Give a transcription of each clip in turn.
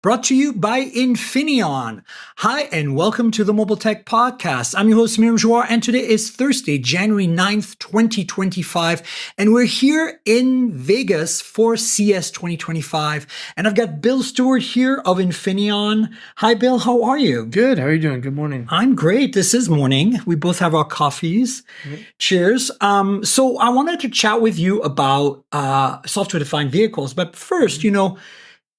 Brought to you by Infineon. Hi, and welcome to the Mobile Tech Podcast. I'm your host, Miriam Jouar, and today is Thursday, January 9th, 2025, and we're here in Vegas for CES 2025. And I've got Bill Stewart here of Infineon. Hi, Bill. How are you? Good. How are you doing? Good morning. I'm great. This is morning. We both have our coffees. Mm-hmm. Cheers. So I wanted to chat with you about software-defined vehicles. But first,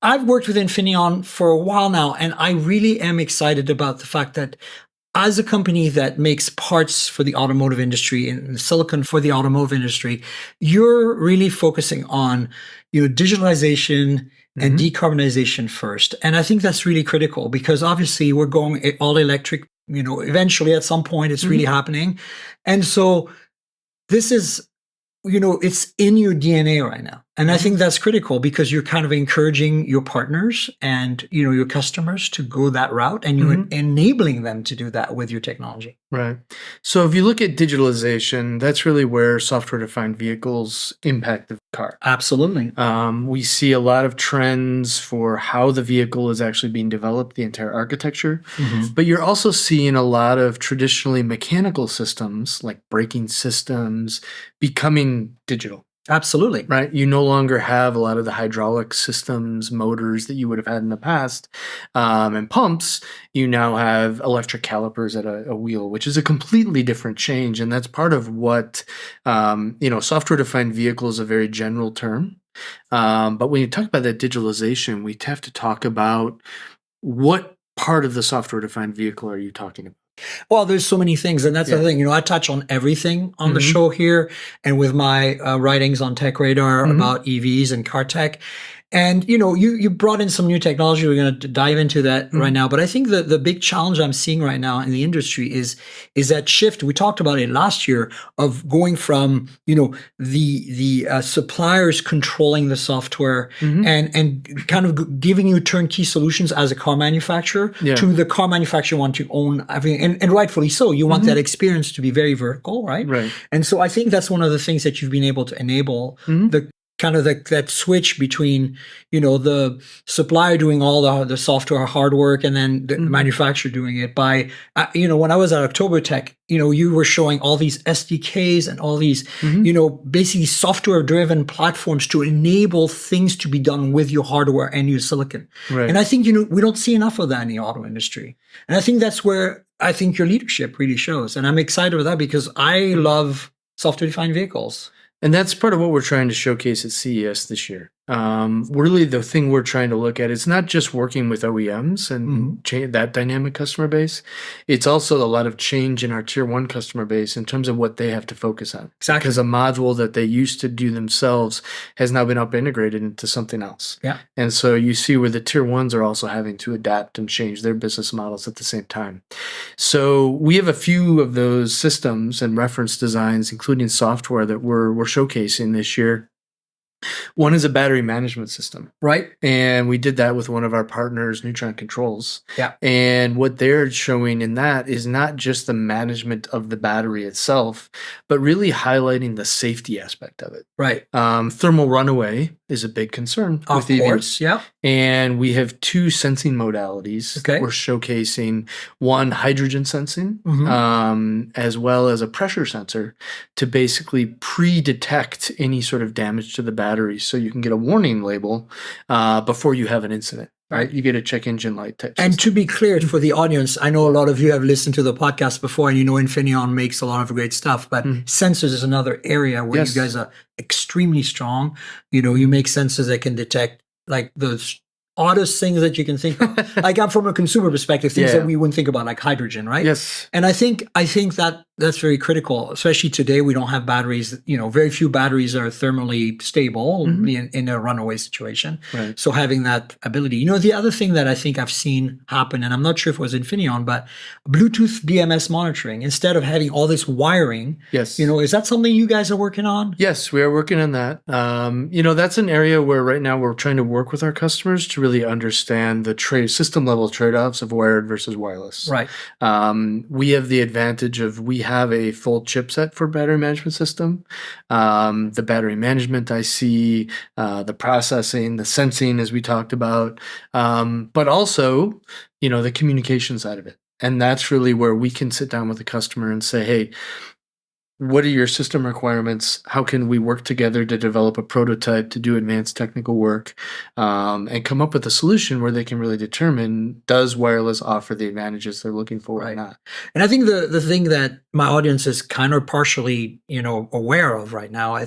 I've worked with Infineon for a while now, and I really am excited about the fact that as a company that makes parts for the automotive industry and silicon for the automotive industry, you're really focusing on, digitalization and decarbonization first. And I think that's really critical because obviously we're going all electric, eventually at some point it's really happening. And so this is, it's in your DNA right now. And I think that's critical because you're kind of encouraging your partners and, your customers to go that route, and you're enabling them to do that with your technology. Right. So if you look at digitalization, that's really where software-defined vehicles impact the car. Absolutely. We see a lot of trends for how the vehicle is actually being developed, the entire architecture. But you're also seeing a lot of traditionally mechanical systems like braking systems becoming digital. Absolutely. Right. You no longer have a lot of the hydraulic systems, motors that you would have had in the past, and pumps. You now have electric calipers at a wheel, which is a completely different change. And that's part of what, software-defined vehicle is a very general term. But when you talk about that digitalization, we have to talk about what part of the software-defined vehicle are you talking about? Well, there's so many things, and that's the thing. I touch on everything on the show here, and with my writings on Tech Radar about EVs and car tech. And you brought in some new technology. We're going to dive into that right now. But I think the big challenge I'm seeing right now in the industry is that shift. We talked about it last year of going from the suppliers controlling the software and kind of giving you turnkey solutions as a car manufacturer to the car manufacturer want to own everything, and rightfully so. You want that experience to be very vertical, right? Right. And so I think that's one of the things that you've been able to enable the kind of that switch between, the supplier doing all the software hard work and then the manufacturer doing it by, when I was at October Tech, you were showing all these SDKs and all these, basically software driven platforms to enable things to be done with your hardware and your silicon. Right. And I think, we don't see enough of that in the auto industry. And I think that's where I think your leadership really shows. And I'm excited with that because I love software defined vehicles. And that's part of what we're trying to showcase at CES this year. Really, the thing we're trying to look at is not just working with OEMs and that dynamic customer base. It's also a lot of change in our tier one customer base in terms of what they have to focus on. Exactly. Because a module that they used to do themselves has now been up integrated into something else. Yeah. And so you see where the tier ones are also having to adapt and change their business models at the same time. So we have a few of those systems and reference designs, including software, that we're showcasing this year. One is a battery management system, right? And we did that with one of our partners, Neutron Controls. Yeah. And what they're showing in that is not just the management of the battery itself, but really highlighting the safety aspect of it. Right. Thermal runaway is a big concern with EVs. Of course, yeah. And we have two sensing modalities that we're showcasing. One, hydrogen sensing, as well as a pressure sensor to basically pre-detect any sort of damage to the battery so you can get a warning label before you have an incident. Right, you get a check engine light type system. And to be clear for the audience, I know a lot of you have listened to the podcast before, and Infineon makes a lot of great stuff. But sensors is another area where you guys are extremely strong. You make sensors that can detect like those oddest things that you can think of. Like I'm from a consumer perspective, things that we wouldn't think about, like hydrogen, right? Yes. And I think that that's very critical, especially today. We don't have batteries. Very few batteries are thermally stable in a runaway situation. Right. So having that ability. The other thing that I think I've seen happen, and I'm not sure if it was Infineon, but Bluetooth BMS monitoring, instead of having all this wiring. Yes. Is that something you guys are working on? Yes, we are working on that. That's an area where right now we're trying to work with our customers to really understand the system level trade-offs of wired versus wireless. Right. We have the advantage of we have a full chipset for battery management system. The battery management I see, the processing, the sensing, as we talked about, but also, the communication side of it. And that's really where we can sit down with the customer and say, hey, what are your system requirements? How can we work together to develop a prototype to do advanced technical work, and come up with a solution where they can really determine, does wireless offer the advantages they're looking for or not? And I think the thing that my audience is kind of partially, aware of right now,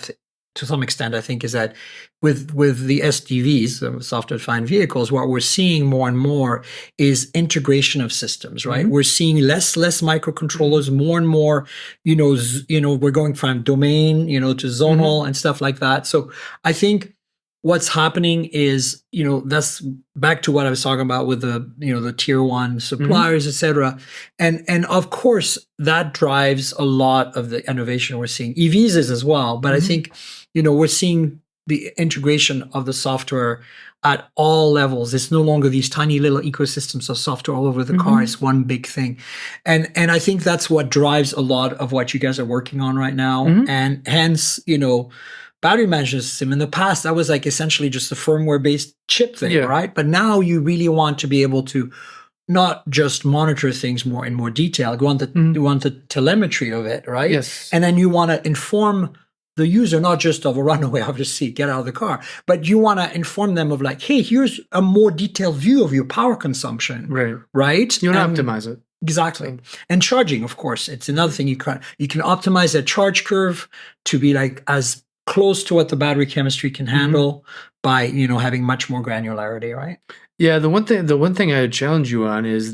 to some extent, I think, is that with the SDVs, the software-defined vehicles, what we're seeing more and more is integration of systems, right? We're seeing less microcontrollers, more and more, we're going from domain, to zonal and stuff like that. So I think what's happening is, that's back to what I was talking about with the tier one suppliers, et cetera. And of course, that drives a lot of the innovation we're seeing. EVs is as well, but I think, we're seeing the integration of the software at all levels. It's no longer these tiny little ecosystems of software all over the car. It's one big thing. And I think that's what drives a lot of what you guys are working on right now. And hence, battery management system. In the past, that was like essentially just a firmware-based chip thing, right? But now you really want to be able to not just monitor things more in more detail. You want the telemetry of it, right? Yes. And then you want to inform the user, not just of a runaway off the seat, get out of the car, but you want to inform them of like, hey, here's a more detailed view of your power consumption, right? You want to optimize it. Exactly. And charging, of course, it's another thing you can optimize that charge curve to be like as close to what the battery chemistry can handle by, having much more granularity, right? Yeah, the one thing I would challenge you on is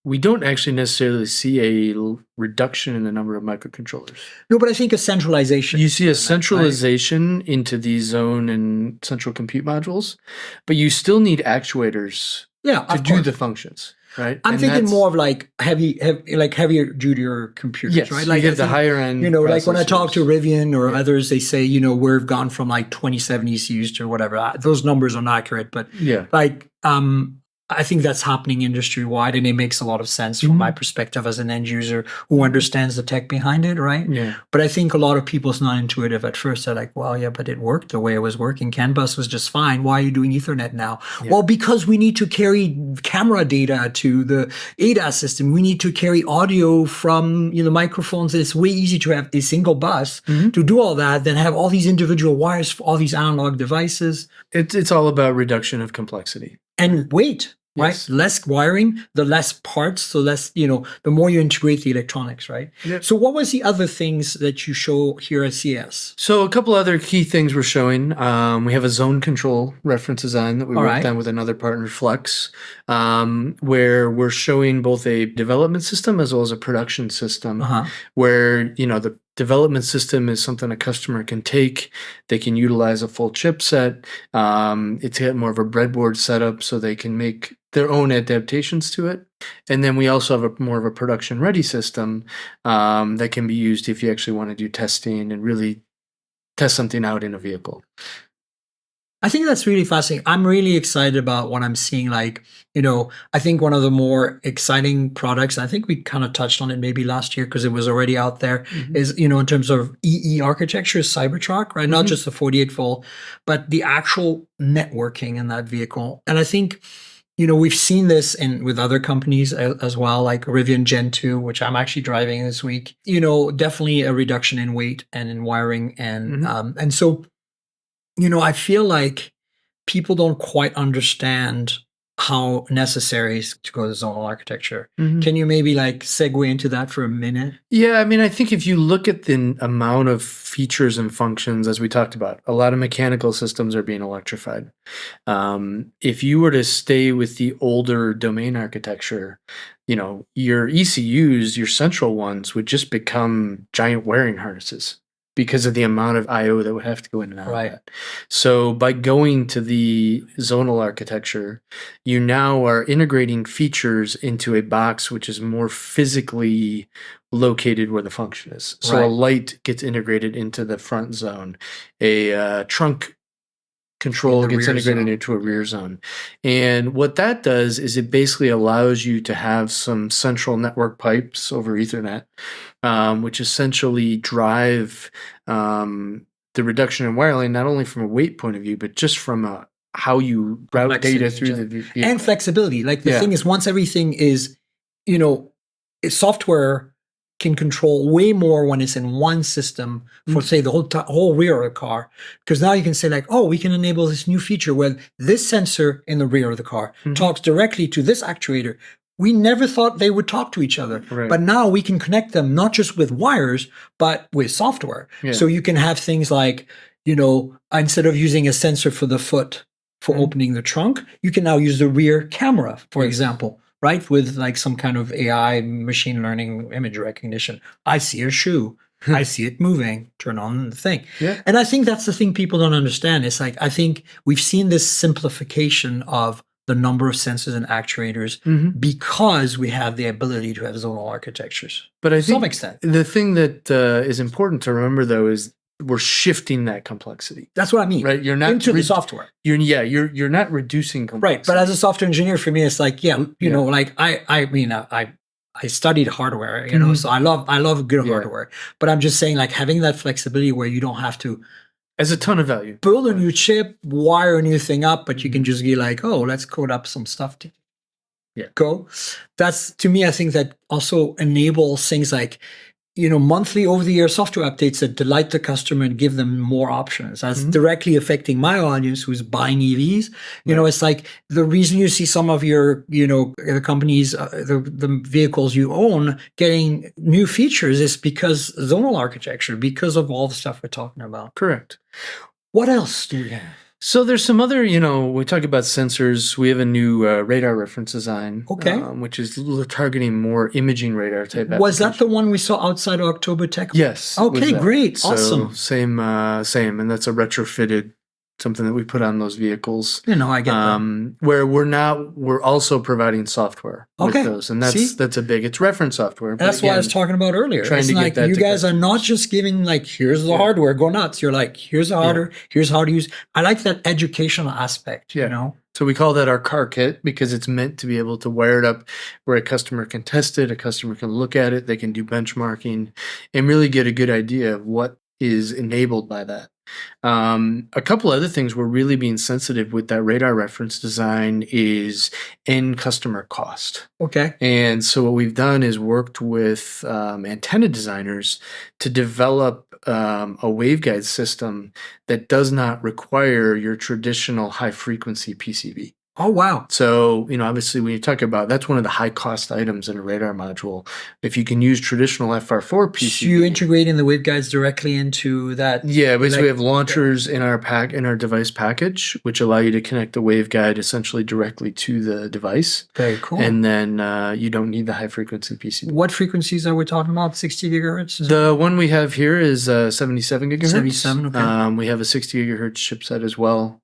we don't actually necessarily see a reduction in the number of microcontrollers. No, but I think a centralization. You see a centralization into the zone and central compute modules, but you still need actuators to do the functions. Right. I'm thinking more of like heavier duty computers, right? Like you get the higher end. Like when I talk to Rivian or others, they say, we've gone from like 27 ECUs to whatever. Those numbers are not accurate, but I think that's happening industry wide, and it makes a lot of sense from my perspective as an end user who understands the tech behind it, right? Yeah. But I think a lot of people, it's not intuitive at first. They're like, well, yeah, but it worked the way it was working. CAN bus was just fine. Why are you doing Ethernet now? Yeah. Well, because we need to carry camera data to the ADAS system. We need to carry audio from the microphones. It's way easier to have a single bus to do all that than have all these individual wires for all these analog devices. It's all about reduction of complexity. And weight, right? Yes. Less wiring, the less parts, so less, the more you integrate the electronics, right? Yep. So what was the other things that you show here at CES? So a couple other key things we're showing. We have a zone control reference design that we worked on with another partner, Flex, where we're showing both a development system as well as a production system, where, the development system is something a customer can take. They can utilize a full chipset. It's got more of a breadboard setup so they can make their own adaptations to it. And then we also have more of a production ready system that can be used if you actually want to do testing and really test something out in a vehicle. I think that's really fascinating. I'm really excited about what I'm seeing. Like, I think one of the more exciting products, I think we kind of touched on it maybe last year because it was already out there, is, in terms of EE architecture, Cybertruck, right? Not just the 48 volt, but the actual networking in that vehicle. And I think, we've seen this with other companies as well, like Rivian Gen 2, which I'm actually driving this week. Definitely a reduction in weight and in wiring. And so, I feel like people don't quite understand how necessary it is to go to zonal architecture. Can you maybe segue into that for a minute? Yeah, I mean, I think if you look at the amount of features and functions, as we talked about, a lot of mechanical systems are being electrified. If you were to stay with the older domain architecture, your ECUs, your central ones, would just become giant wiring harnesses because of the amount of I/O that would have to go in and out of that. So by going to the zonal architecture, you now are integrating features into a box which is more physically located where the function is. So a light gets integrated into the front zone. A trunk control In the gets rear integrated zone. into a rear zone. And what that does is it basically allows you to have some central network pipes over Ethernet, which essentially drive the reduction in wiring, not only from a weight point of view, but just from how you route data through the vehicle. And flexibility. Like the Yeah. thing is, once everything is, software can control way more when it's in one system for, say, the whole rear of a car. Because now you can say like, oh, we can enable this new feature where this sensor in the rear of the car talks directly to this actuator. We never thought they would talk to each other. Right. But now we can connect them not just with wires, but with software. Yeah. So you can have things like, instead of using a sensor for the foot for opening the trunk, you can now use the rear camera, for example, right? With like some kind of AI machine learning image recognition. I see a shoe. I see it moving. Turn on the thing. Yeah. And I think that's the thing people don't understand. It's like, I think we've seen this simplification of the number of sensors and actuators because we have the ability to have zonal architectures. But I think to some extent. the thing that is important to remember, though, is we're shifting that complexity. That's what I mean. Right? You're not into the software. You're not reducing complexity. Right. But as a software engineer, for me, it's like, like I studied hardware, so I love good hardware. But I'm just saying, like, having that flexibility where you don't have to as a ton of value. Build a new chip, wire a new thing up, but you can just be like, oh, let's code up some stuff to go. That's, to me, I think that also enables things like, monthly over-the-air software updates that delight the customer and give them more options. That's directly affecting my audience who's buying EVs. It's like the reason you see some of your, the companies, the vehicles you own getting new features is because zonal architecture, because of all the stuff we're talking about. Correct. What else do we have? So there's some other, we talk about sensors. We have a new radar reference design, which is targeting more imaging radar type. Was that the one we saw outside of October Tech? Yes. Okay, great, so awesome. Same, and that's a retrofitted something that we put on those vehicles. I get that. Where we're also providing software with those, and that's a big. It's reference software. That's what I was talking about earlier. It's like you guys are not just giving like, here's the hardware, go nuts. You're like, here's the hardware, here's how to use. I like that educational aspect. So we call that our car kit because it's meant to be able to wire it up where a customer can test it, a customer can look at it, they can do benchmarking, and really get a good idea of what is enabled by that. A couple other things we're really being sensitive with that radar reference design is end customer cost. Okay. And so what we've done is worked with antenna designers to develop a waveguide system that does not require your traditional high frequency PCB. Oh, wow. So, obviously when you talk about, that's one of the high cost items in a radar module. If you can use traditional FR4 PCB. So you integrating the waveguides directly into that? Yeah, basically we have launchers in our device package, which allow you to connect the waveguide essentially directly to the device. Very cool. And then you don't need the high frequency PCB. What frequencies are we talking about? 60 gigahertz? The one we have here is 77 gigahertz. 77, okay. We have a 60 gigahertz chipset as well,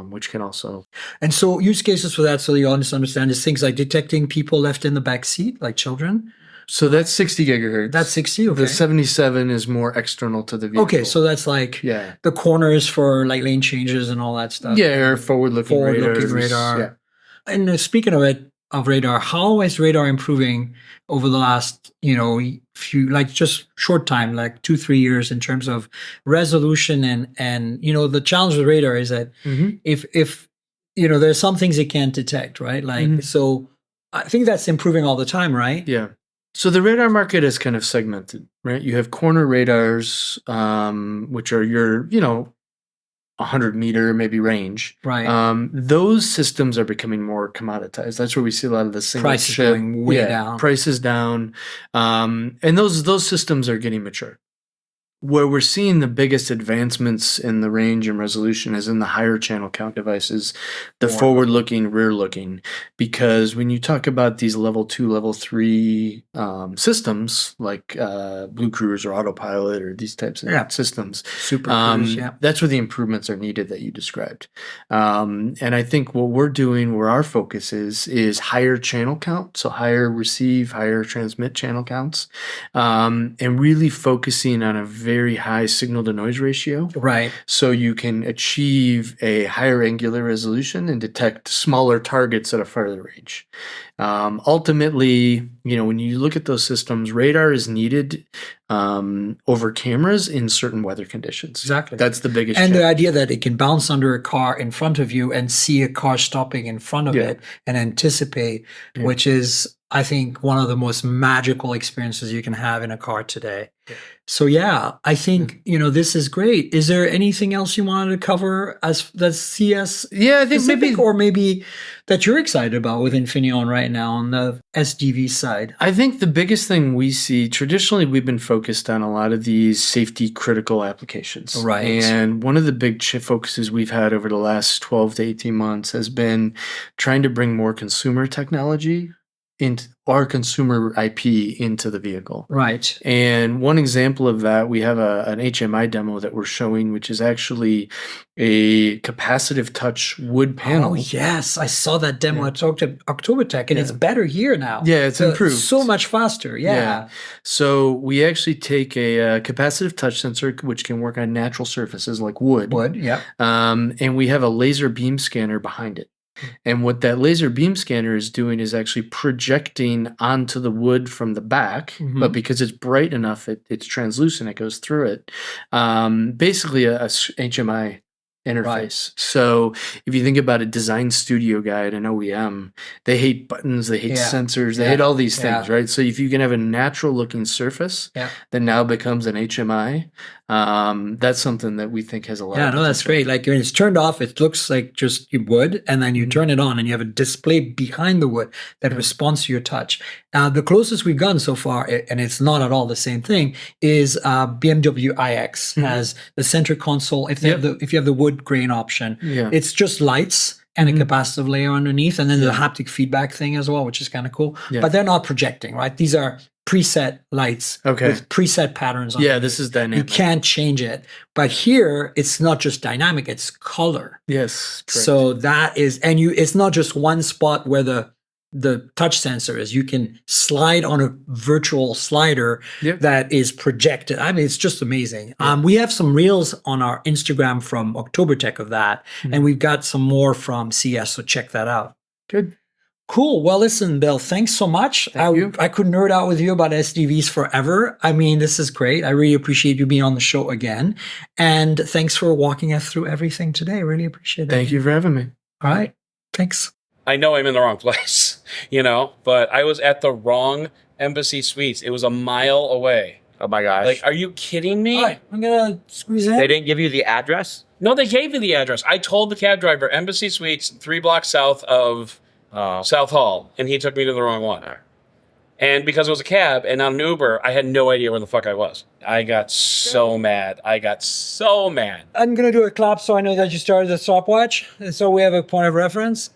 which can also. And so use cases for that, so you understand, is things like detecting people left in the back seat, like children. So that's 60 gigahertz. That's 60. Okay. The 77 is more external to the vehicle. Okay, so that's like the corners for like lane changes and all that stuff. Yeah, or forward-looking radar. Yeah. And speaking of radar, how is radar improving over the last few, like just short time, like 2-3 years, in terms of resolution and the challenge with radar is that if there's some things it can't detect, right? Like, so I think that's improving all the time, right? Yeah. So the radar market is kind of segmented, right? You have corner radars, which are your, 100 meter maybe range. Right. Those systems are becoming more commoditized. That's where we see a lot of the single prices chip. going way down. Prices down. And those systems are getting mature. Where we're seeing the biggest advancements in the range and resolution is in the higher channel count devices, the forward-looking, rear-looking. Because when you talk about these level 2, level 3 systems, like Blue Cruise or Autopilot or these types of systems, Super Cruise, that's where the improvements are needed that you described. And I think what we're doing, where our focus is higher channel count, so higher receive, higher transmit channel counts, and really focusing on a very high signal to noise ratio. Right. So you can achieve a higher angular resolution and detect smaller targets at a farther range. Ultimately, when you look at those systems, radar is needed over cameras in certain weather conditions. Exactly. That's the biggest And the challenge. idea that it can bounce under a car in front of you and see a car stopping in front of it and anticipate, which is, I think, one of the most magical experiences you can have in a car today. So I think this is great. Is there anything else you wanted to cover as that's CS? Yeah, I think maybe that you're excited about with Infineon right now on the SDV side. I think the biggest thing we see traditionally, we've been focused on a lot of these safety critical applications, right? And one of the big focuses we've had over the last 12 to 18 months has been trying to bring more consumer technology into our consumer IP into the vehicle. Right. And one example of that, we have an HMI demo that we're showing, which is actually a capacitive touch wood panel. Oh, yes. I saw that demo. I talked to October Tech, and it's better here now. Yeah, it's improved. So much faster. Yeah. So we actually take a capacitive touch sensor, which can work on natural surfaces like wood. And we have a laser beam scanner behind it. And what that laser beam scanner is doing is actually projecting onto the wood from the back, but because it's bright enough, it's translucent, it goes through it. Basically a HMI interface. Right. So if you think about a design studio guy at an OEM, they hate buttons, they hate sensors, they hate all these things, right? So if you can have a natural looking surface that now becomes an HMI, that's something that we think has a lot of potential. That's great. Like when it's turned off, it looks like just wood, and then you turn it on and you have a display behind the wood that responds to your touch. Now, the closest we've gotten so far, and it's not at all the same thing, is BMW iX has the center console. If you have the wood grain option, it's just lights and a capacitive layer underneath, and then the haptic feedback thing as well, which is kind of cool. But they're not projecting, right? These are preset lights with preset patterns on this is dynamic. You can't change it. But here, it's not just dynamic, it's color. Yes. Correct. So that is, and it's not just one spot where the touch sensor is. You can slide on a virtual slider that is projected. I mean, it's just amazing. We have some reels on our Instagram from October Tech of that, and we've got some more from CS, so check that out. Good. Cool. Well, listen, Bill, thanks so much. I could nerd out with you about SDVs forever. I mean, this is great. I really appreciate you being on the show again. And thanks for walking us through everything today. Really appreciate it. Thank you for having me. All right. Thanks. I know I'm in the wrong place, but I was at the wrong Embassy Suites. It was a mile away. Oh my gosh. Like, are you kidding me? All right, I'm going to squeeze in. They didn't give you the address? No, they gave me the address. I told the cab driver, Embassy Suites, 3 blocks south of South Hall, and he took me to the wrong one. And because it was a cab and not an Uber, I had no idea where the fuck I was. I got so mad. I'm going to do a clap so I know that you started the stopwatch, so we have a point of reference.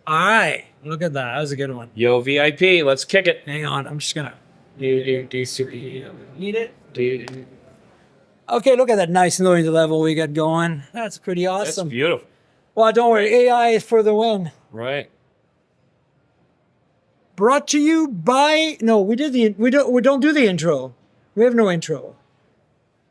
All right. Look at that. That was a good one. Yo, VIP, let's kick it. Hang on. I'm just going to... Need it? Okay, look at that nice noise level we got going. That's pretty awesome. That's beautiful. Well, don't worry. AI is for the win. Right. Brought to you by... No, we don't do the intro. We have no intro.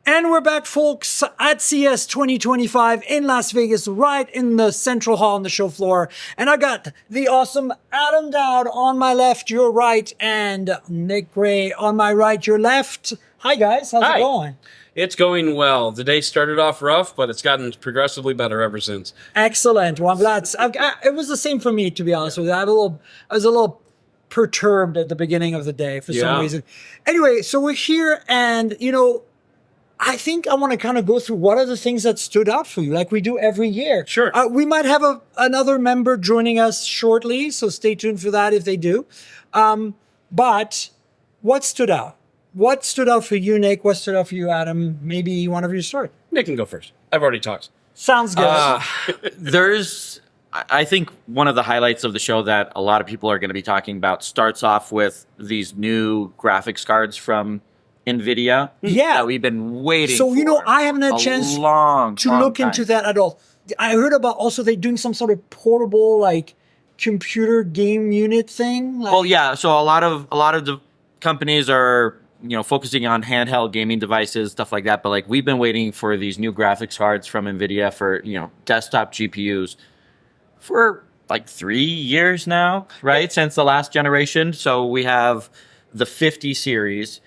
And we're back, folks, at CS 2025 in Las Vegas, right in the central hall on the show floor. And I got the awesome Adam Doud on my left, your right, and Nick Gray on my right, your left. Hi, guys. How's it going? It's going well. The day started off rough, but it's gotten progressively better ever since. Excellent. Well, I'm glad. It was the same for me, to be honest with you. I was a little perturbed at the beginning of the day for some reason. Anyway, so we're here, and, I think I want to kind of go through what are the things that stood out for you, like we do every year. Sure. We might have another member joining us shortly, so stay tuned for that if they do. But what stood out? What stood out for you, Nick? What stood out for you, Adam? Maybe one of you start. Nick can go first. I've already talked. Sounds good. I think one of the highlights of the show that a lot of people are going to be talking about starts off with these new graphics cards from NVIDIA that we've been waiting for. So, I haven't had a chance to look into that at all. I heard about also they're doing some sort of portable, like, computer game unit thing. So a lot of the companies are focusing on handheld gaming devices, stuff like that. But like we've been waiting for these new graphics cards from NVIDIA for, desktop GPUs for like 3 years now, right? Since the last generation. So we have the 50 series,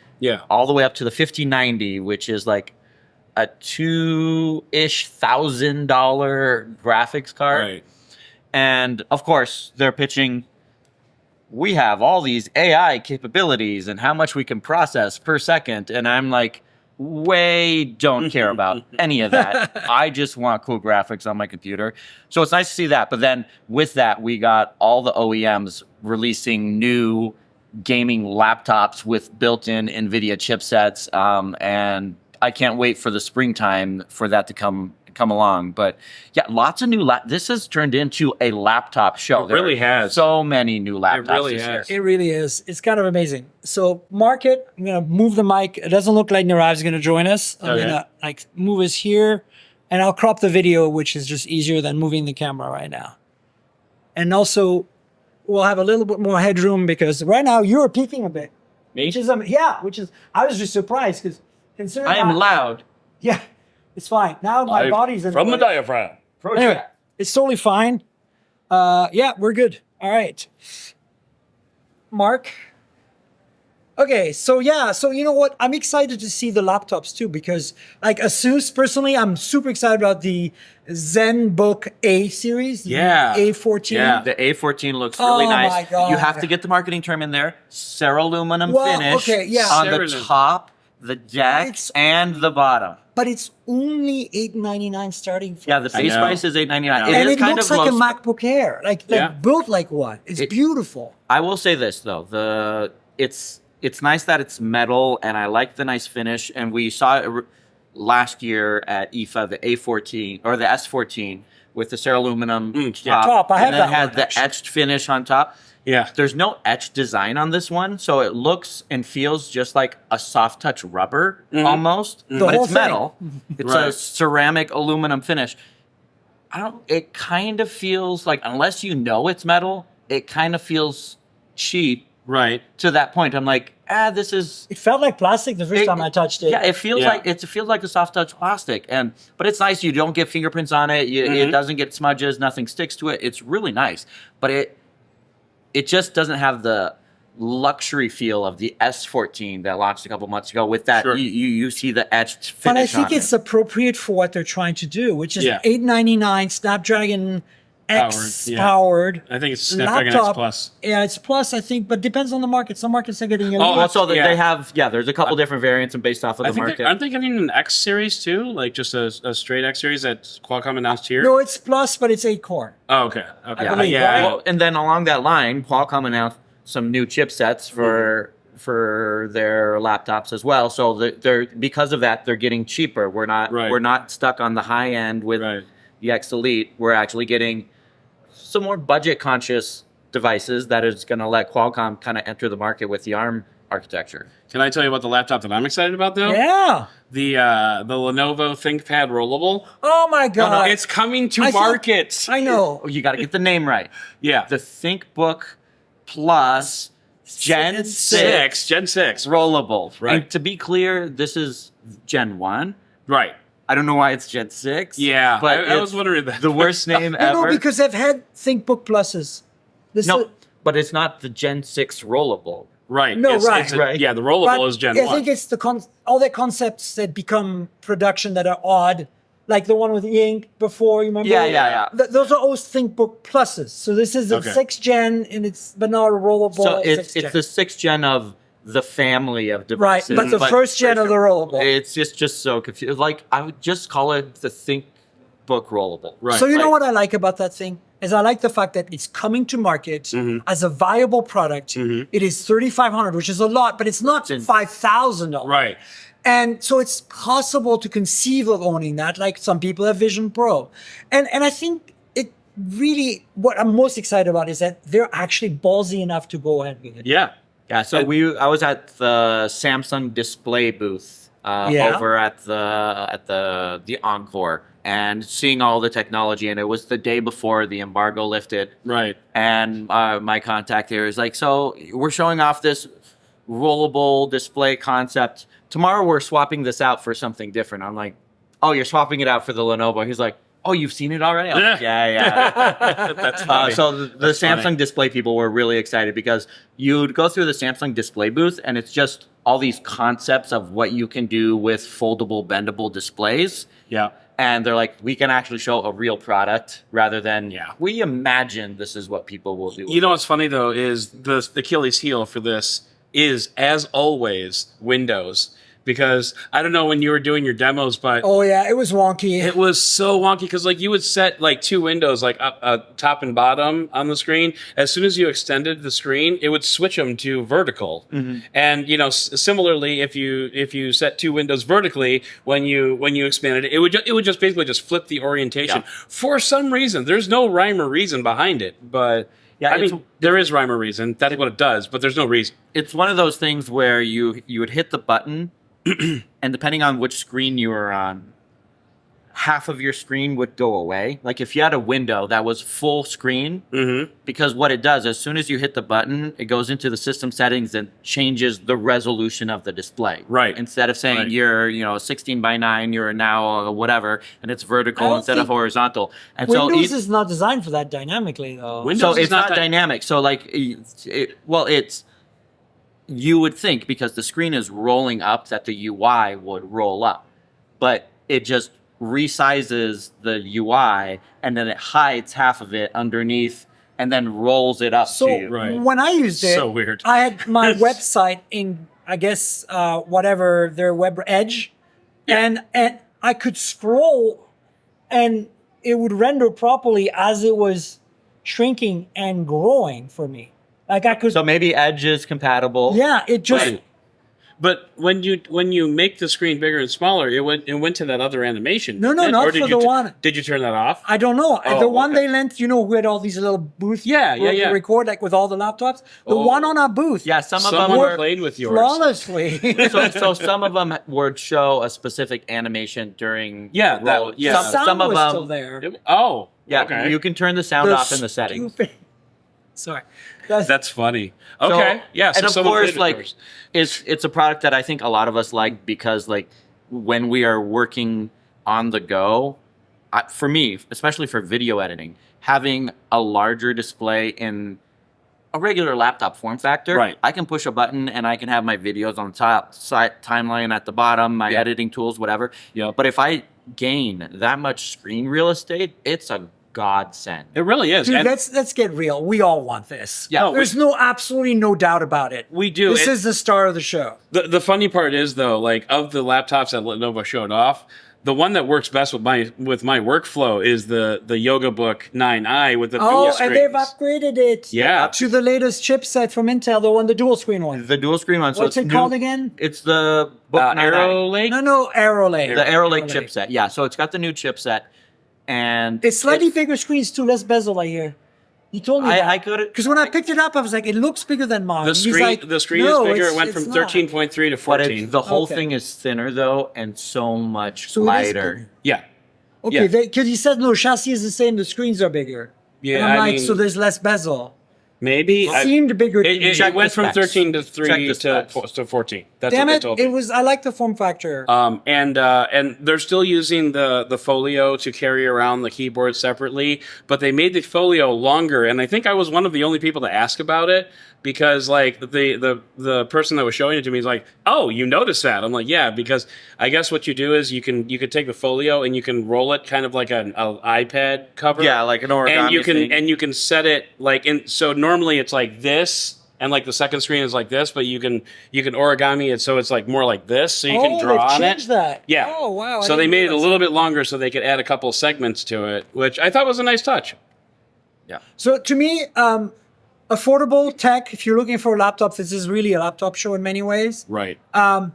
all the way up to the 5090, which is like a $2,000 graphics card. Right. And of course, they're pitching, we have all these AI capabilities and how much we can process per second. And I'm like, don't care about any of that. I just want cool graphics on my computer. So it's nice to see that. But then with that, we got all the OEMs releasing new gaming laptops with built-in NVIDIA chipsets. And I can't wait for the springtime for that to come along. But yeah, lots of new this has turned into a laptop show. It really has. So many new laptops. It really this has. year. It really is. It's kind of amazing. So, market, I'm going to move the mic. It doesn't look like Niraj is going to join us. I'm going to move us here, and I'll crop the video, which is just easier than moving the camera right now. And also, we'll have a little bit more headroom because right now you're peaking a bit. Me? Which is, I was just surprised because considering I am loud. Yeah, it's fine. Now my body's in from the way. diaphragm. Anyway, it's totally fine. We're good. All right. Mark. Okay, so you know what? I'm excited to see the laptops too because like Asus, personally, I'm super excited about the ZenBook A series. Yeah. A14. Yeah. The A14 looks really nice. my God. You have to get the marketing term in there. Ceraluminum Well, finish okay, yeah. on the Ceraluminum. top, the deck, It's- and the bottom. But it's only $899 starting. Yeah, the base know. price is $899. Yeah. And is it kind looks of like low. a MacBook Air, like Yeah. built like one. It's beautiful. I will say this though, it's nice that it's metal, and I like the nice finish. And we saw it last year at IFA, the A14 or the S14 with the ceraluminum top. Top, I have and then that it had one, the actually. etched finish on top. Yeah. There's no etched design on this one, so it looks and feels just like a soft touch rubber almost, The but whole it's thing. metal. It's Right. a ceramic aluminum finish. It kind of feels like, unless you know it's metal, it kind of feels cheap Right. to that point. I'm like, this is. It felt like plastic the first time I touched it. Yeah, it feels like it feels like a soft touch plastic, but it's nice. You don't get fingerprints on it. It doesn't get smudges. Nothing sticks to it. It's really nice, but it just doesn't have the luxury feel of the S14 that launched a couple months ago. With that, Sure. you see the etched finish. But I think on it's it. appropriate for what they're trying to do, which is Yeah. $899 Snapdragon X yeah. powered. I think it's Snapdragon X laptop. Plus. Yeah, it's plus, I think, but depends on the market. Some markets are getting a Oh, little. Also, Yeah. they have there's a couple different variants and based off of I the think market. aren't they getting an X series too? Like just a straight X series that Qualcomm announced here? No, it's plus, but it's 8-core. Oh, okay. Okay. I believe, yeah. right? Well, and then along that line, Qualcomm announced some new chipsets for their laptops as well. So they're because of that, they're getting cheaper. We're not stuck on the high end with Right. the X Elite. We're actually getting some more budget conscious devices that is going to let Qualcomm kind of enter the market with the ARM architecture. Can I tell you about the laptop that I'm excited about though? Yeah. The Lenovo ThinkPad Rollable. Oh my God. It's coming to I thought- market. I know. Oh, you got to get the name right. Yeah. The ThinkBook Plus Gen 6 Gen 6. Rollable. Right. And to be clear, this is Gen 1. Right. I don't know why it's Gen 6. Yeah. but I was it's wondering that. the worst name ever. No, because I've had ThinkBook Pluses. This No, is- but it's not the Gen 6 Rollable. Right. No, It's- right. it's a- Right. Yeah, the Rollable is Gen I 1. think it's all the concepts that become production that are odd, like the one with ink before. You remember? Yeah. Those are always ThinkBook Pluses. So this is a Okay. 6th gen, and but not a rollable. So it's 6th gen. the 6th gen of the family of Right, devices. but the first gen of the rollable. It's just so confused. Like, I would just call it the ThinkBook Rollable. Right. So you know Right. what I like about that thing is I like the fact that it's coming to market Mm-hmm. as a viable product. It is $3,500, which is a lot, but it's not $5,000. Right. And so it's possible to conceive of owning that, like some people have Vision Pro. And I think it really, what I'm most excited about is that they're actually ballsy enough to go ahead with it. Yeah. Yeah, so I was at the Samsung display booth Yeah. over at the Encore and seeing all the technology, and it was the day before the embargo lifted. Right. And my contact here is like, so we're showing off this rollable display concept. Tomorrow we're swapping this out for something different. I'm like, oh, you're swapping it out for the Lenovo. He's like, oh, you've seen it already? I'm like, yeah. That's funny. So the Samsung funny. display people were really excited because you'd go through the Samsung display booth and it's just all these concepts of what you can do with foldable, bendable displays. Yeah. And they're like, we can actually show a real product rather than, Yeah. we imagine this is what people will do. You know what's funny though is the Achilles heel for this is, as always, Windows. Because I don't know when you were doing your demos, but Oh yeah, it was wonky. it was so wonky because like you would set like two windows like up, top and bottom on the screen. As soon as you extended the screen, it would switch them to vertical. And you know, similarly, if you set two windows vertically, when you expanded it, it would just basically just flip the orientation. Yeah. For some reason, there's no rhyme or reason behind it, but Yeah, I it's- mean there is rhyme or reason. That's what it does, but there's no reason. It's one of those things where you would hit the button and depending on which screen you were on, half of your screen would go away. Like if you had a window that was full screen, because what it does, as soon as you hit the button, it goes into the system settings and changes the resolution of the display. Right. Instead of saying Right. you're 16 by 9, you're now whatever, and it's I vertical don't instead of think horizontal. And Windows so is not designed for that dynamically, though. Windows so is it's not that- dynamic. So like, it's you would think because the screen is rolling up that the UI would roll up, but it just resizes the UI and then it hides half of it underneath and then rolls it up So to you. Right. when I used it, So weird. I had my website in, I guess, whatever their web Edge, and I could scroll, and it would render properly as it was shrinking and growing for me. Like I could, So maybe Edge is compatible. yeah, it just. Right. But when you make the screen bigger and smaller, it went to that other animation. No, didn't it? not Or did for you the one. Did you turn that off? I don't know. Oh, The one okay. they lent, who had all these little booths. Yeah, where yeah. you record like with all the laptops. The Oh. one on our booth. Yeah, some of them Someone were played with yours. flawlessly. so some of them would show a specific animation during Yeah, that- roll. yeah. The sound some of was them still there. Oh, yeah, okay. you can turn the sound The off in the settings. stupid- Sorry. That's funny. So- Okay, yeah. So and of someone course, played with like yours. it's a product that I think a lot of us like because like when we are working on the go, for me, especially for video editing, having a larger display in a regular laptop form factor, Right. I can push a button and I can have my videos on the top side, timeline at the bottom, my Yeah. editing tools, whatever. Yep. But if I gain that much screen real estate, it's a godsend. It really is. Dude, And let's get real. We all want this. Yeah, There's absolutely no doubt about it. we do. This And is the star of the show. the funny part is though, like of the laptops that Lenovo showed off, the one that works best with my workflow is the Yoga Book 9i with the dual Oh, and screens. they've upgraded it. Yeah. To the latest chipset from Intel, the dual screen one. The dual screen one. So What's it's it new- called again? It's the Book 9i. Arrow Lake. No, Arrow Lake. The Arrow Lake chipset. Yeah, so it's got the new chipset, and It's slightly bigger screens too, less bezel, I hear. You told me that. I could Because when I picked it up, I was like, it looks bigger than mine. The He's screen, like, the screen "No, is bigger. it's- It went it's from not." 13.3 to but 14. the whole Okay. thing is thinner though, and so much So it is lighter. bigger. Yeah. Okay, Yeah. because he said, no, chassis is the same, the screens are bigger. Yeah, And I'm I like, mean- so there's less bezel. Maybe. Seemed bigger to It, me. it, it went from specs. 13 to Check 3 the to, specs. to 14. That's Damn what they it, told it me. was, I like the form factor. And they're still using the folio to carry around the keyboard separately, but they made the folio longer. And I think I was one of the only people to ask about it because like the person that was showing it to me is like, "Oh, you noticed that?" I'm like, "Yeah," because I guess what you do is you could take the folio and you can roll it kind of like an iPad cover. Yeah, like an origami and you thing. can set it like in. So normally it's like this. And like the second screen is like this, but you can origami it so it's like more like this, so you can draw they've on it. changed that. Yeah. Oh, wow. I So they didn't made it a realize little bit longer so they could add a couple of segments to it, which I thought was a nice touch. So to me, affordable tech, if you're looking for laptops, this is really a laptop show in many ways. Right. That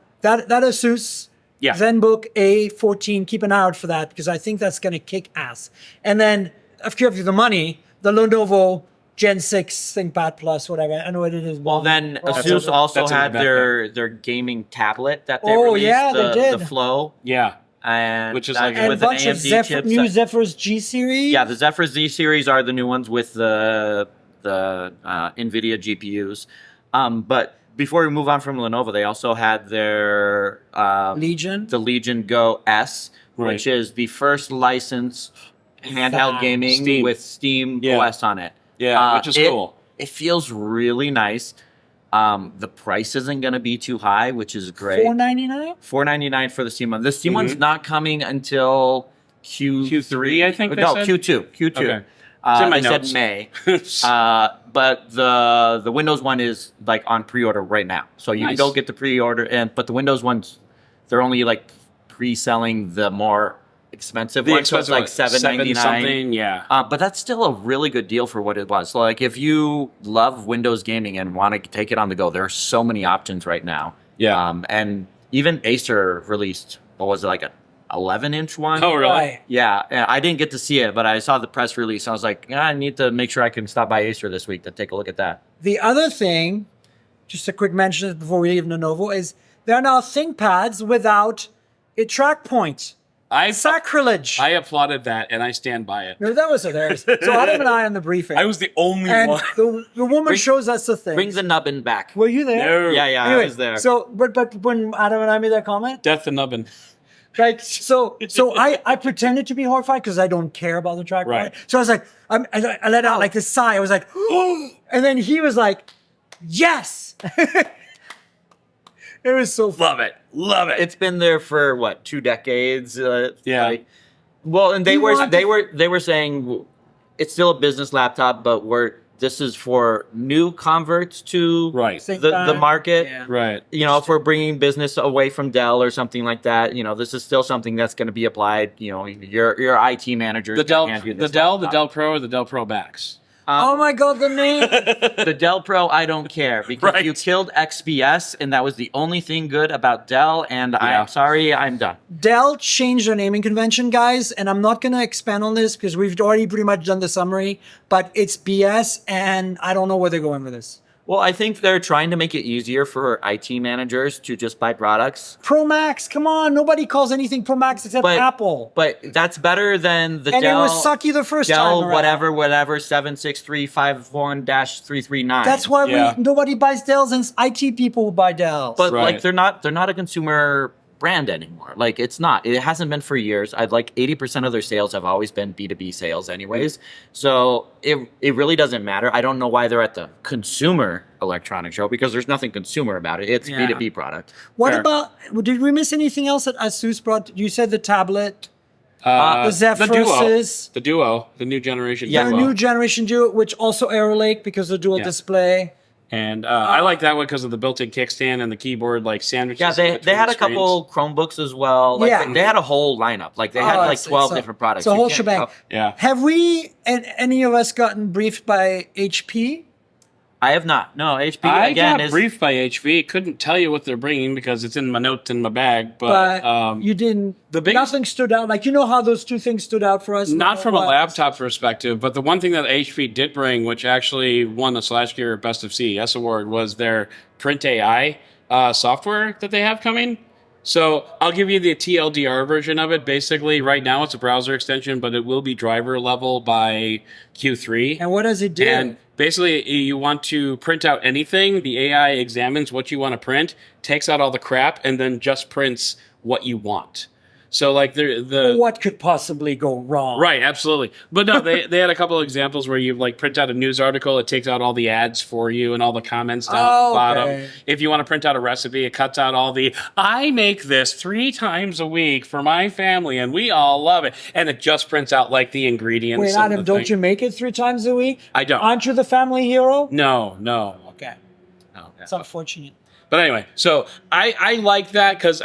Asus Yeah. ZenBook A14, keep an eye out for that because I think that's going to kick ass. And then, of course, with the money, the Lenovo Gen 6 ThinkPad Plus, whatever. I know what it is. Well, then Well, Asus also that's in had the back, their gaming tablet that they Oh, released. yeah, they the did. Flow, Yeah. and Which is that- like and a with an bunch of AMD new chipset. Zephyrus G series. Yeah, the Zephyr Z series are the new ones with the NVIDIA GPUs. But before we move on from Lenovo, they also had their Legion. the Legion Go S, Right. which is the first licensed handheld gaming Steam. with Steam Yeah. OS on it. Yeah, which is cool. It feels really nice. The price isn't going to be too high, which is great. $4.99. $4.99 for the Steam one. The Steam one's not coming until Q3, I think they no, said? Q2. Okay. It's in my They notes. said May. But the Windows one is like on pre-order right now. So you can Nice. go get the pre-order, but the Windows ones, they're only like pre-selling the more expensive The one. So it's expensive like one, $7.99. something, yeah. But that's still a really good deal for what it was. So like if you love Windows gaming and want to take it on the go, there are so many options right now. Yeah. And even Acer released, what was it, like a 11-inch one? Oh, really? Right. Yeah, and I didn't get to see it, but I saw the press release. I was like, I need to make sure I can stop by Acer this week to take a look at that. The other thing, just a quick mention before we leave Lenovo, is there are now ThinkPads without a track point. Sacrilege. I applauded that, and I stand by it. No, that was hilarious. So Adam and I on the briefing. I was the only and one. the woman Bring- shows us the thing. Bring the nubbin back. Were you there? No. Yeah, Anyway, I was there. So, but when Adam and I made that comment, Death to nubbin. like, so I pretended to be horrified because I don't care about the track Right. point. So I was like, I let out like this sigh. I was like, and then he was like, yes. It was so fun. Love it. It's been there for what, 2 decades? Yeah. Well, and they You want were saying it's still a business laptop, but this is for new converts to Right. the market. Yeah. Right. You know, if we're bringing business away from Dell or something like that, you know, this is still something that's going to be applied. You know, your IT managers. The Dell, can hand you the this Dell, the laptop. Dell Pro, or the Dell Pro Max. Oh my God, the name. The Dell Pro, I don't care because Right. you killed XPS, and that was the only thing good about Dell. And Yeah. I'm sorry, I'm done. Dell changed their naming convention, guys, and I'm not going to expand on this because we've already pretty much done the summary, but it's BS, and I don't know where they're going with this. Well, I think they're trying to make it easier for IT managers to just buy products. Pro Max, come on. Nobody calls anything Pro Max except But- Apple. But that's better than the And Dell. it was sucky the first Dell, time around. whatever, 76351-339. That's why Yeah. nobody buys Dells, and it's IT people who buy Dells. But Right. like they're not a consumer brand anymore. Like it's not. It hasn't been for years. I'd like 80% of their sales have always been B2B sales anyways. So it really doesn't matter. I don't know why they're at the consumer electronic show because there's nothing consumer about it. It's Yeah. B2B product. What Fair. about, did we miss anything else that Asus brought? You said the tablet, the The Zephyruses, Duo, the new generation Yeah, the Duo. new generation Duo, which also Arrow Lake because of the dual Yeah. display. And I like that one because of the built-in kickstand and the keyboard, like sandwiches. Yeah, they between had a screens. couple Chromebooks as well. Like, Yeah. they had a whole lineup. Like they had Oh, like it's- 12 it's a- different products. It's a You whole can't shebang. tell- Yeah. Have we, and any of us, gotten briefed by HP? I have not. No, HP I again got is briefed by HV. Couldn't tell you what they're bringing because it's in my notes in my bag. But But you didn't, the biggest- nothing stood out. Like, you know how those two things stood out for us? not from a What? laptop perspective, but the one thing that HP did bring, which actually won the last year Best of CES award, was their Print AI software that they have coming. So I'll give you the TLDR version of it. Basically, right now it's a browser extension, but it will be driver level by Q3. And what does it do? And basically, you want to print out anything. The AI examines what you want to print, takes out all the crap, and then just prints what you want. So, like the what could possibly go wrong? right, absolutely. But no, they had a couple of examples where you like print out a news article, it takes out all the ads for you and all the comments down at the bottom. Okay. If you want to print out a recipe, it cuts out all the I make this 3 times a week for my family and we all love it, and it just prints out like the ingredients. Wait, and Adam, the don't thing. you make it 3 times a week? I don't. Aren't you the family hero? No. Okay. No. It's unfortunate. But anyway, so I like that because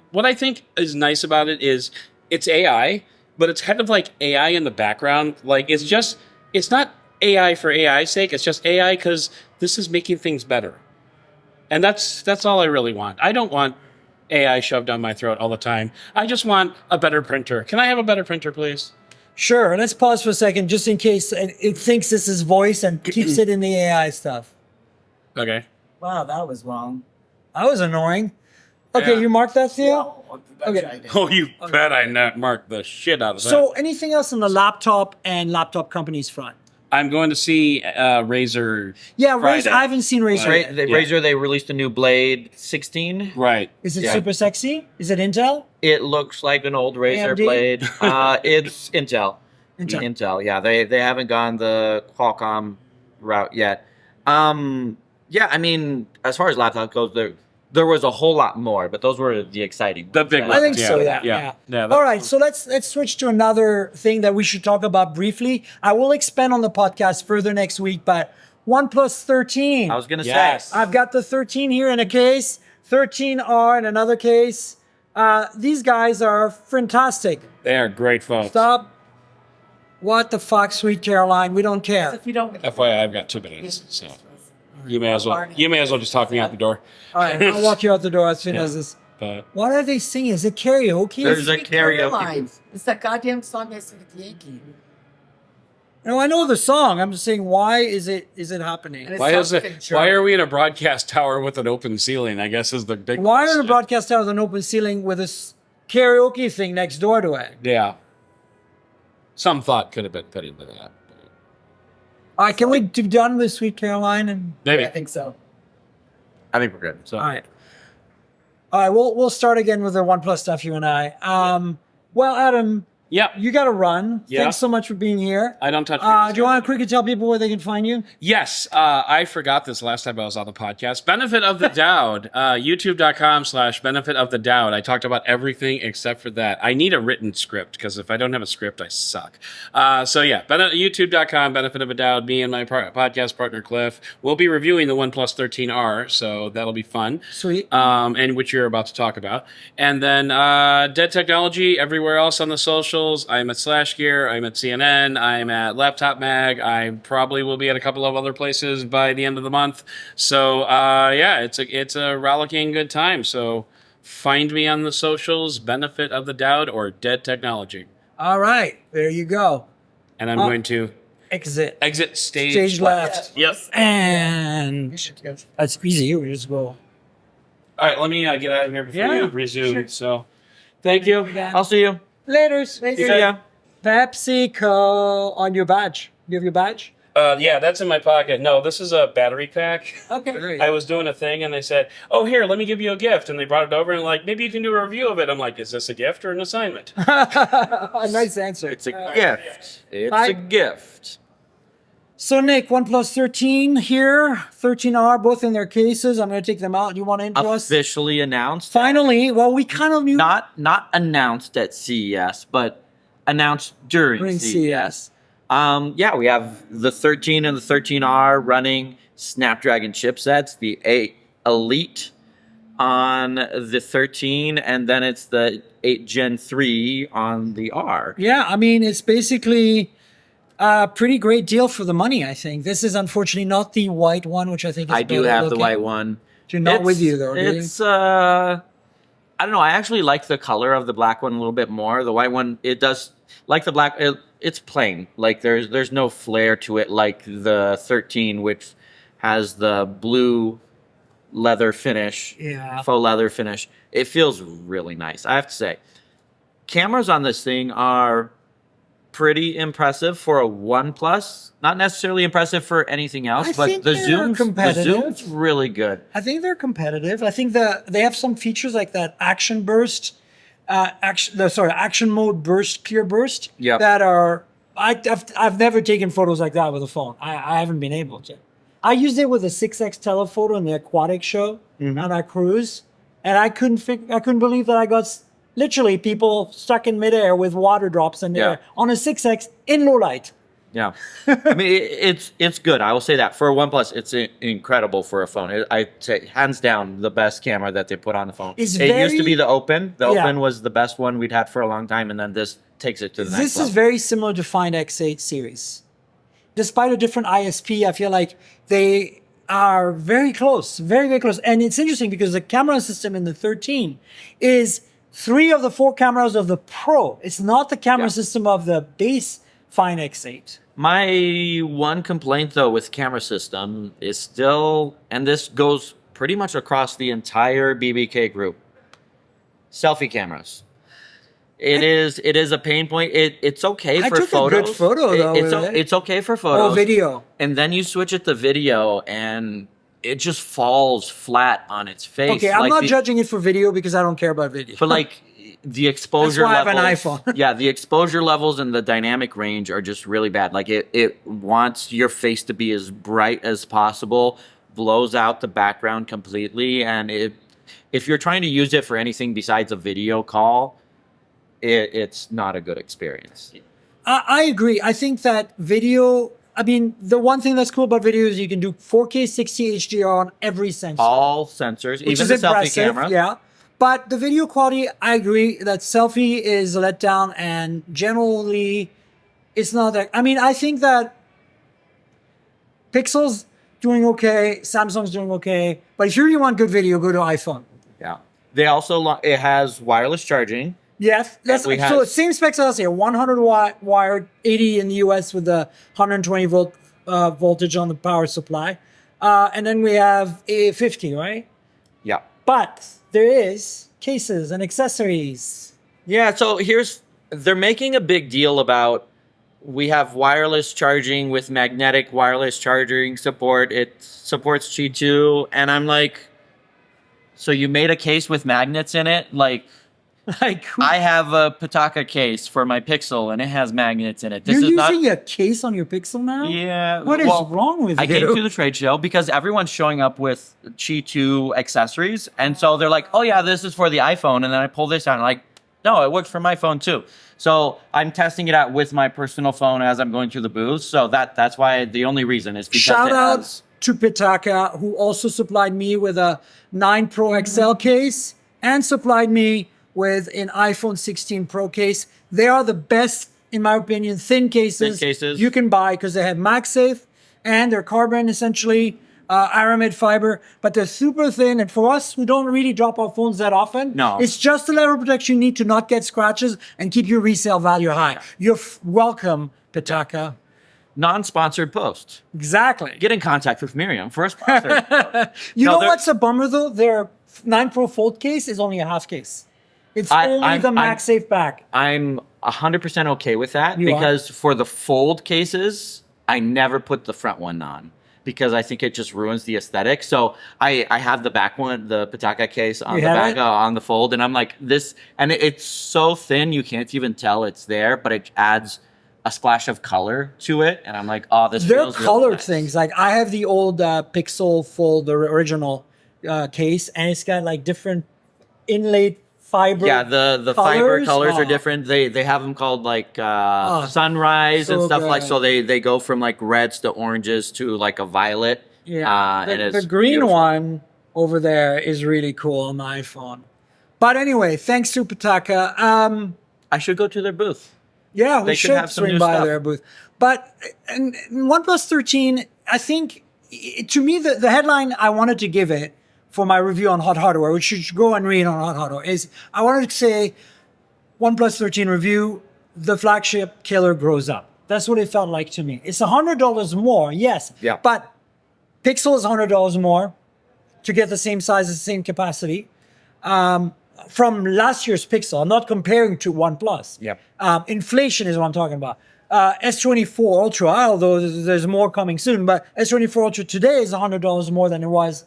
what I think is nice about it is it's AI, but it's kind of like AI in the background. Like it's not AI for AI's sake. It's just AI because this is making things better, and that's all I really want. I don't want AI shoved down my throat all the time. I just want a better printer. Can I have a better printer, please? Sure. Let's pause for a second just in case it thinks this is voice and keeps it in the AI stuff. Okay. Wow, that was wrong. That was annoying. Okay, Yeah. you marked that, Theo? Okay. Oh, you bet I marked the shit out of that. So anything else on the laptop and laptop companies front? I'm going to see Razer. Yeah, Friday. Razer. I haven't seen Razer. Razer, they released a new Blade 16. Right. Is it super sexy? Is it Intel? It looks like an old Razer AMD? Blade. It's Intel. Intel. Yeah, they haven't gone the Qualcomm route yet. Yeah, I mean, as far as laptop goes, there was a whole lot more, but those were the exciting ones. The big I think ones, so. yeah. Yeah. All right, so let's switch to another thing that we should talk about briefly. I will expand on the podcast further next week, but OnePlus 13. I was gonna Yes. say. I've got the 13 here in a case, 13R in another case. These guys are fantastic. They are great phones. Stop. What the fuck, sweet Caroline? We don't care. If you don't, FYI, I've got 2 minutes, so you may as well just talk me out the door. All right, I'll walk you out the door as soon as this. But What are they singing? Is it karaoke? There's a speak karaoke. lines. It's that goddamn song that's at the Yankee. No, I know the song. I'm just saying, why is it happening? And why is it? picture. Why are we in a broadcast tower with an open ceiling? I guess is the big. Why are the question. broadcast towers an open ceiling with this karaoke thing next door to it? Yeah. Some thought could have been put into that. All right, can we be done with Sweet Caroline? And Maybe. I think so. I think we're good. So. all right, we'll start again with the OnePlus stuff, you and I. Well, Adam, Yep. you got to run. Yeah. Thanks so much for being here. I don't touch. Do you want to quickly tell people where they can find you? Yes, I forgot this last time I was on the podcast. Benefit of the Doud, youtube.com/benefit of the Doud. I talked about everything except for that. I need a written script because if I don't have a script, I suck. So yeah, youtube.com, benefit of the Doud. Me and my podcast partner Cliff will be reviewing the OnePlus 13R, so that'll be fun. Sweet. And which you're about to talk about. And then Dead Technology everywhere else on the socials. I'm at Slash Gear. I'm at CNN. I'm at Laptop Mag. I probably will be at a couple of other places by the end of the month. So yeah, it's a rollicking good time. So find me on the socials, Benefit of the Doud or Dead Technology. All right, there you go. And I'm going to Exit. exit Stage left. Yep. And that's easy. We just go. All right, let me get out of here before Yeah, you resume. So thank you. I'll see you. Later. See ya. PepsiCo on your badge. You have your badge? Yeah, that's in my pocket. No, this is a battery pack. Okay. I was doing a thing and they said, "Oh, here, let me give you a gift." And they brought it over and like, maybe you can do a review of it. I'm like, "Is this a gift or an assignment?" Nice answer. It's a gift. It's Bye. a gift. So Nick, OnePlus 13 here, 13R, both in their cases. I'm going to take them out. You want to intro us? Officially announced. Finally, well, we kind of knew Not announced at CES, but announced during CES. Yeah, we have the 13 and the 13R running Snapdragon chipsets, the 8 Elite on the 13, and then it's the 8 Gen 3 on the R. Yeah, I mean, it's basically a pretty great deal for the money, I think. This is unfortunately not the white one, which I think is I do better have the looking. white one. You're not with you, though, do you? It's I don't know. I actually like the color of the black one a little bit more. The white one, it does like the black. It's plain. Like there's no flair to it like the 13, which has the blue leather finish, faux leather finish. It feels really nice. I have to say, cameras on this thing are pretty impressive for a OnePlus. Not necessarily impressive for anything else, I but think the they're zoom's competitive. really good. I think they're competitive. I think that they have some features like that action burst, action mode burst, clear burst. Yep. That are I've never taken photos like that with a phone. I haven't been able to. I used it with a 6x telephoto in the aquatic show on our cruise, and I couldn't believe that I got literally people stuck in midair with water drops in the air on a 6x in low light. Yeah, I mean it's good. I will say that for a OnePlus, it's incredible for a phone. I'd say hands down the best camera that they put on the phone. It's it used to very- be the Open. The Yeah. Open was the best one we'd had for a long time, and then this takes it to the next This level. is very similar to Find X8 series. Despite a different ISP, I feel like they are very close, very, very close. And it's interesting because the camera system in the 13 is 3 of the 4 cameras of the Pro. It's not the camera system of the base Find X8. My one complaint though with camera system is still, and this goes pretty much across the entire BBK group, selfie cameras. It is a pain point. It's okay I for took photos. a good photo, though, with it. It's okay for photos. Oh, video. And then you switch it to video, and it just falls flat on its face. Okay, I'm Like not judging it for video because I don't care about video. But like the exposure That's why I levels, have an iPhone. yeah, the exposure levels and the dynamic range are just really bad. Like it wants your face to be as bright as possible, blows out the background completely, and if you're trying to use it for anything besides a video call, it's not a good experience. I agree. I think that video. I mean, the one thing that's cool about video is you can do 4K 60 HDR on every sensor. All sensors, which even is the selfie impressive, camera. yeah. But the video quality, I agree that selfie is a letdown, and generally, it's not that. I mean, I think that Pixel's doing okay, Samsung's doing okay, but if you really want good video, go to iPhone. Yeah. They also it has wireless charging. Yes, that's we so have- same specs as here. 100 watt wired, 80 in the US with the 120 volt voltage on the power supply, and then we have a 50, right? Yeah. But there is cases and accessories. Yeah, so they're making a big deal about we have wireless charging with magnetic wireless charging support. It supports Qi 2, and I'm like, so you made a case with magnets in it? Like I have a Pitaka case for my Pixel, and it has magnets in it. You're using a case on your Pixel now? Yeah. What is wrong with I you? came to the trade show because everyone's showing up with Qi 2 accessories. And so they're like, oh, yeah, this is for the iPhone. And then I pull this out and I'm like, no, it works for my phone too. So I'm testing it out with my personal phone as I'm going through the booth. So that's why the only reason is because Shout out to Pitaka, who also supplied me with a 9 Pro XL case and supplied me with an iPhone 16 Pro case. They are the best, in my opinion, thin cases you can buy because they have MagSafe and they're carbon, essentially, aramid fiber, but they're super thin. And for us who don't really drop our phones that often, it's just the level of protection you need to not get scratches and keep your resale value high. You're welcome, Pitaka. Non-sponsored post. Exactly. Get in contact with Miriam for a sponsor. You know what's a bummer though? Their 9 Pro Fold case is only a half case. It's only the MagSafe back. I'm 100% okay with that because for the fold cases, I never put the front one on because I think it just ruins the aesthetic. So I have the back one, the Pitaka case on the back on the fold, and I'm like this, and it's so thin you can't even tell it's there, but it adds a splash of color to it, and I'm like, oh, this feels They're colored really nice. things. Like I have the old Pixel Fold, the original case, and it's got like different inlaid fiber. Yeah, the fiber colors are different. They have them called like sunrise and stuff like. So they go from like reds to oranges to like a violet. Yeah, and the green one over there is really cool on the iPhone. But anyway, thanks to Pitaka. I should go to their booth. Yeah, we They should should have some swing new by stuff. their booth. But in OnePlus 13, I think, to me, the headline I wanted to give it for my review on Hot Hardware, which you should go and read on Hot Hardware, is I wanted to say OnePlus 13 review, the flagship killer grows up. That's what it felt like to me. It's $100 more, yes. Yeah. But Pixel is $100 more to get the same size, the same capacity. From last year's Pixel, I'm not comparing to OnePlus. Yep. Inflation is what I'm talking about. S24 Ultra, although there's more coming soon, but S24 Ultra today is $100 more than it was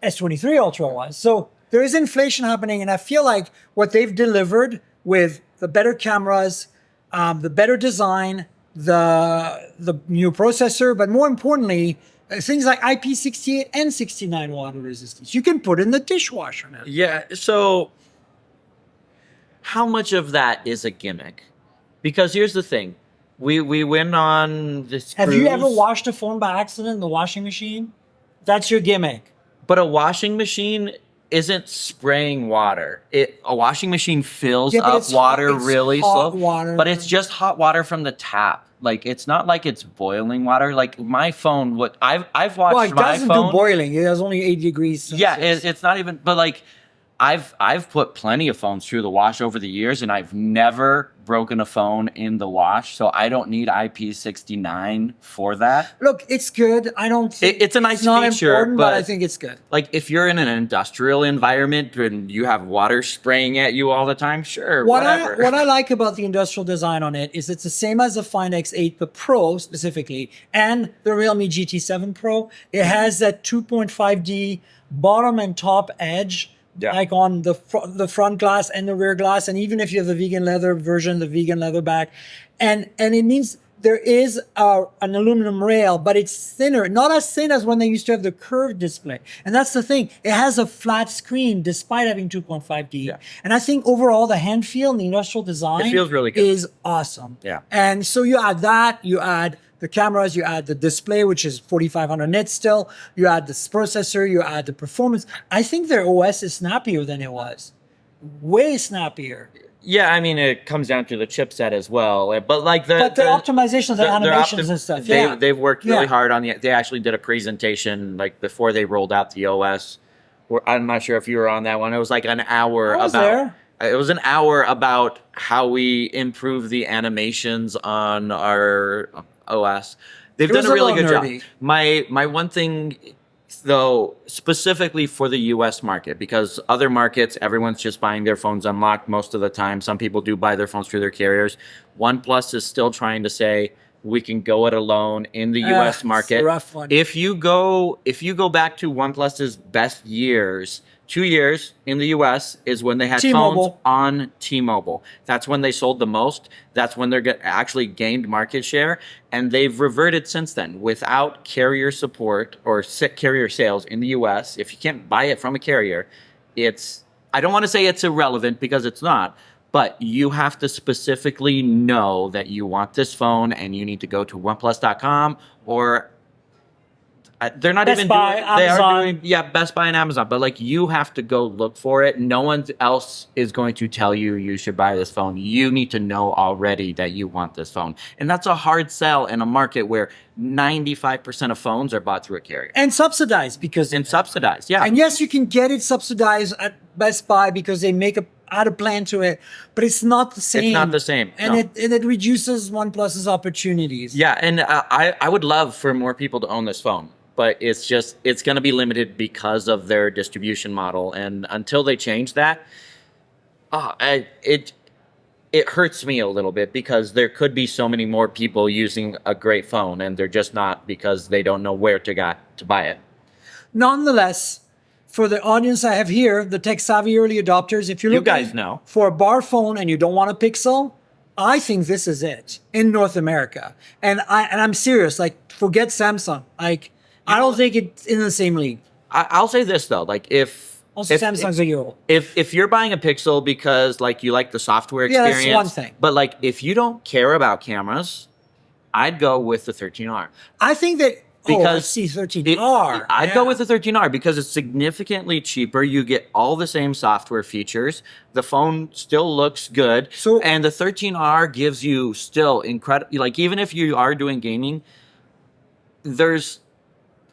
S23 Ultra was. So there is inflation happening, and I feel like what they've delivered with the better cameras, the better design, the new processor, but more importantly, things like IP68 and 69 water resistance. You can put in the dishwasher now. Yeah. So how much of that is a gimmick? Because here's the thing. We went on this Have you ever cruise, washed a phone by accident in the washing machine? That's your gimmick. but a washing machine isn't spraying water. A washing machine fills Yeah, but up it's water hot- it's really hot slow. water. But it's just hot water from the tap. Like it's not like it's boiling water. Like my phone, what I've watched Well, it my doesn't phone. do boiling. It has only 80 degrees Celsius. Yeah, it's not even. But like I've put plenty of phones through the wash over the years, and I've never broken a phone in the wash, so I don't need IP69 for that. Look, it's good. I don't think It's a nice not feature, important, but I but think it's good. like if you're in an industrial environment and you have water spraying at you all the time, sure, What whatever. I like about the industrial design on it is it's the same as the Find X8, the Pro specifically, and the Realme GT7 Pro. It has that 2.5D bottom and top edge, Yeah. like on the front glass and the rear glass, and even if you have the vegan leather version, the vegan leather back, and it means there is an aluminum rail, but it's thinner, not as thin as when they used to have the curved display. And that's the thing; it has a flat screen despite having 2.5D. Yeah. And I think overall the hand feel and the industrial design It feels really good. is awesome. Yeah. And so you add that, you add the cameras, you add the display, which is 4500 nits still, you add this processor, you add the performance. I think their OS is snappier than it was. Way snappier. Yeah, I mean, it comes down to the chipset as well, but like But the optimization of the animations and stuff, yeah. They've worked really Yeah. hard on the. They actually did a presentation like before they rolled out the OS. I'm not sure if you were on that one. It was like an hour I was about. there. It was an hour about how we improve the animations on our OS. They've It done was a a really good little job. nerdy. My one thing, though, specifically for the U.S. market, because other markets, everyone's just buying their phones unlocked most of the time. Some people do buy their phones through their carriers. OnePlus is still trying to say we can go it alone in the U.S. It's a market. rough one. If you go back to OnePlus's best years, 2 years in the US is when they had T-Mobile. phones on T-Mobile. That's when they sold the most. That's when they're actually gained market share. And they've reverted since then without carrier support or carrier sales in the US. If you can't buy it from a carrier, I don't want to say it's irrelevant because it's not, but you have to specifically know that you want this phone and you need to go to oneplus.com or they're not Best even Buy, doing. They Amazon. are doing, yeah, Best Buy and Amazon. But like, you have to go look for it. No one else is going to tell you you should buy this phone. You need to know already that you want this phone, and that's a hard sell in a market where 95% of phones are bought through a carrier And subsidized because and subsidized. Yeah, And yes, you can get it subsidized at Best Buy because they add a plan to it, but it's not the same. it's not the same. And No. it reduces OnePlus's opportunities. Yeah, and I would love for more people to own this phone, but it's going to be limited because of their distribution model, and until they change that, it hurts me a little bit because there could be so many more people using a great phone, and they're just not because they don't know where to buy it. Nonetheless, for the audience I have here, the tech-savvy early adopters, if you're You looking guys know. for a bar phone and you don't want a Pixel, I think this is it in North America. And I'm serious. Like, forget Samsung. Like, I don't think it's in the same league. I'll say this though, like Also, Samsung's a Euro. If you're buying a Pixel because like you like the software Yeah, experience, that's one thing. But like if you don't care about cameras, I'd go with the 13R. I think that Because C13R. I'd go with the 13R because it's significantly cheaper. You get all the same software features. The phone still looks good. And the 13R gives you still incredible, like even if you are doing gaming,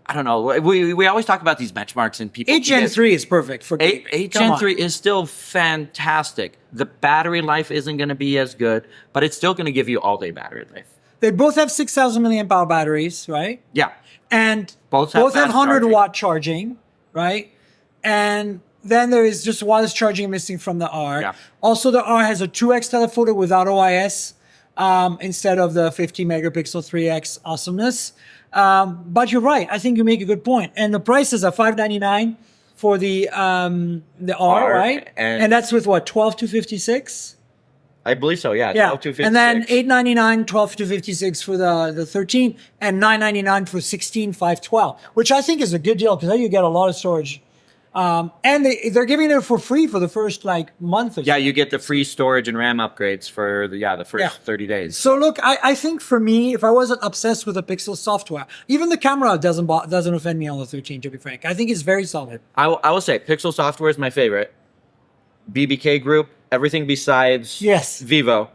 I don't know. We always talk about these benchmarks and people. 8 Gen 3 is perfect for gaming. 8 Come Gen on. 3 is still fantastic. The battery life isn't going to be as good, but it's still going to give you all day battery life. They both have 6,000 milliamp hour batteries, right? Yeah. And Both have fast 100 charging. watt charging, right? And then there is just wireless charging missing from the R. Yeah. Also, the R has a 2x telephoto without OIS instead of the 50 megapixel 3x awesomeness. But you're right. I think you make a good point. And the prices are $599 for the R, right? And that's with what, 12 to 56? I believe so, yeah. Yeah, 12 to 56. and then $899, 12 to 56 for the 13, and $999 for 16, 512, which I think is a good deal because then you get a lot of storage. And they're giving it for free for the first like month or so. Yeah, you get the free storage and RAM upgrades for the first 30 days. So look, I think for me, if I wasn't obsessed with the Pixel software, even the camera doesn't offend me on the 13, to be frank. I think it's very solid. I will say Pixel software is my favorite. BBK Group, everything besides Vivo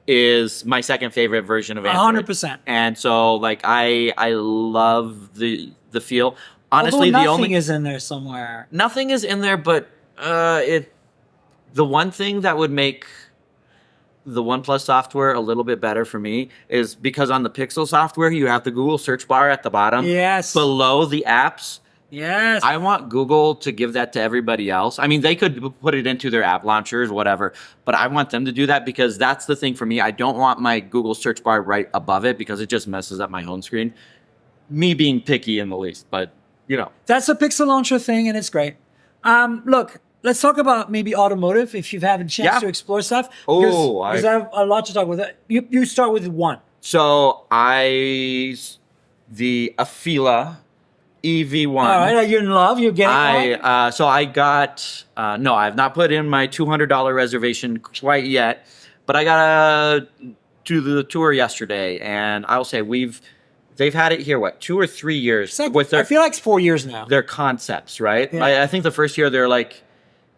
is my second favorite version of Android. 100%. And so like I love the feel. Honestly, Although the only nothing is in there somewhere. nothing is in there, but The one thing that would make the OnePlus software a little bit better for me is because on the Pixel software, you have the Google search bar at the bottom. Yes. Below the apps. Yes. I want Google to give that to everybody else. I mean, they could put it into their app launchers, whatever, but I want them to do that because that's the thing for me. I don't want my Google search bar right above it because it just messes up my home screen. Me being picky in the least, but you know. That's a Pixel launcher thing, and it's great. Look, let's talk about maybe automotive if you've had a chance to explore stuff. Oh, because I have a lot to talk with. You start with one. So the Afila EV1. All right, you're in love. You're getting one? So I got, no, I've not put in my $200 reservation quite yet, but I got to the tour yesterday, and I'll say they've had it here, 2 or 3 years with their, I feel like it's 4 years now. Their concepts, right? Yeah. I think the first year they're like,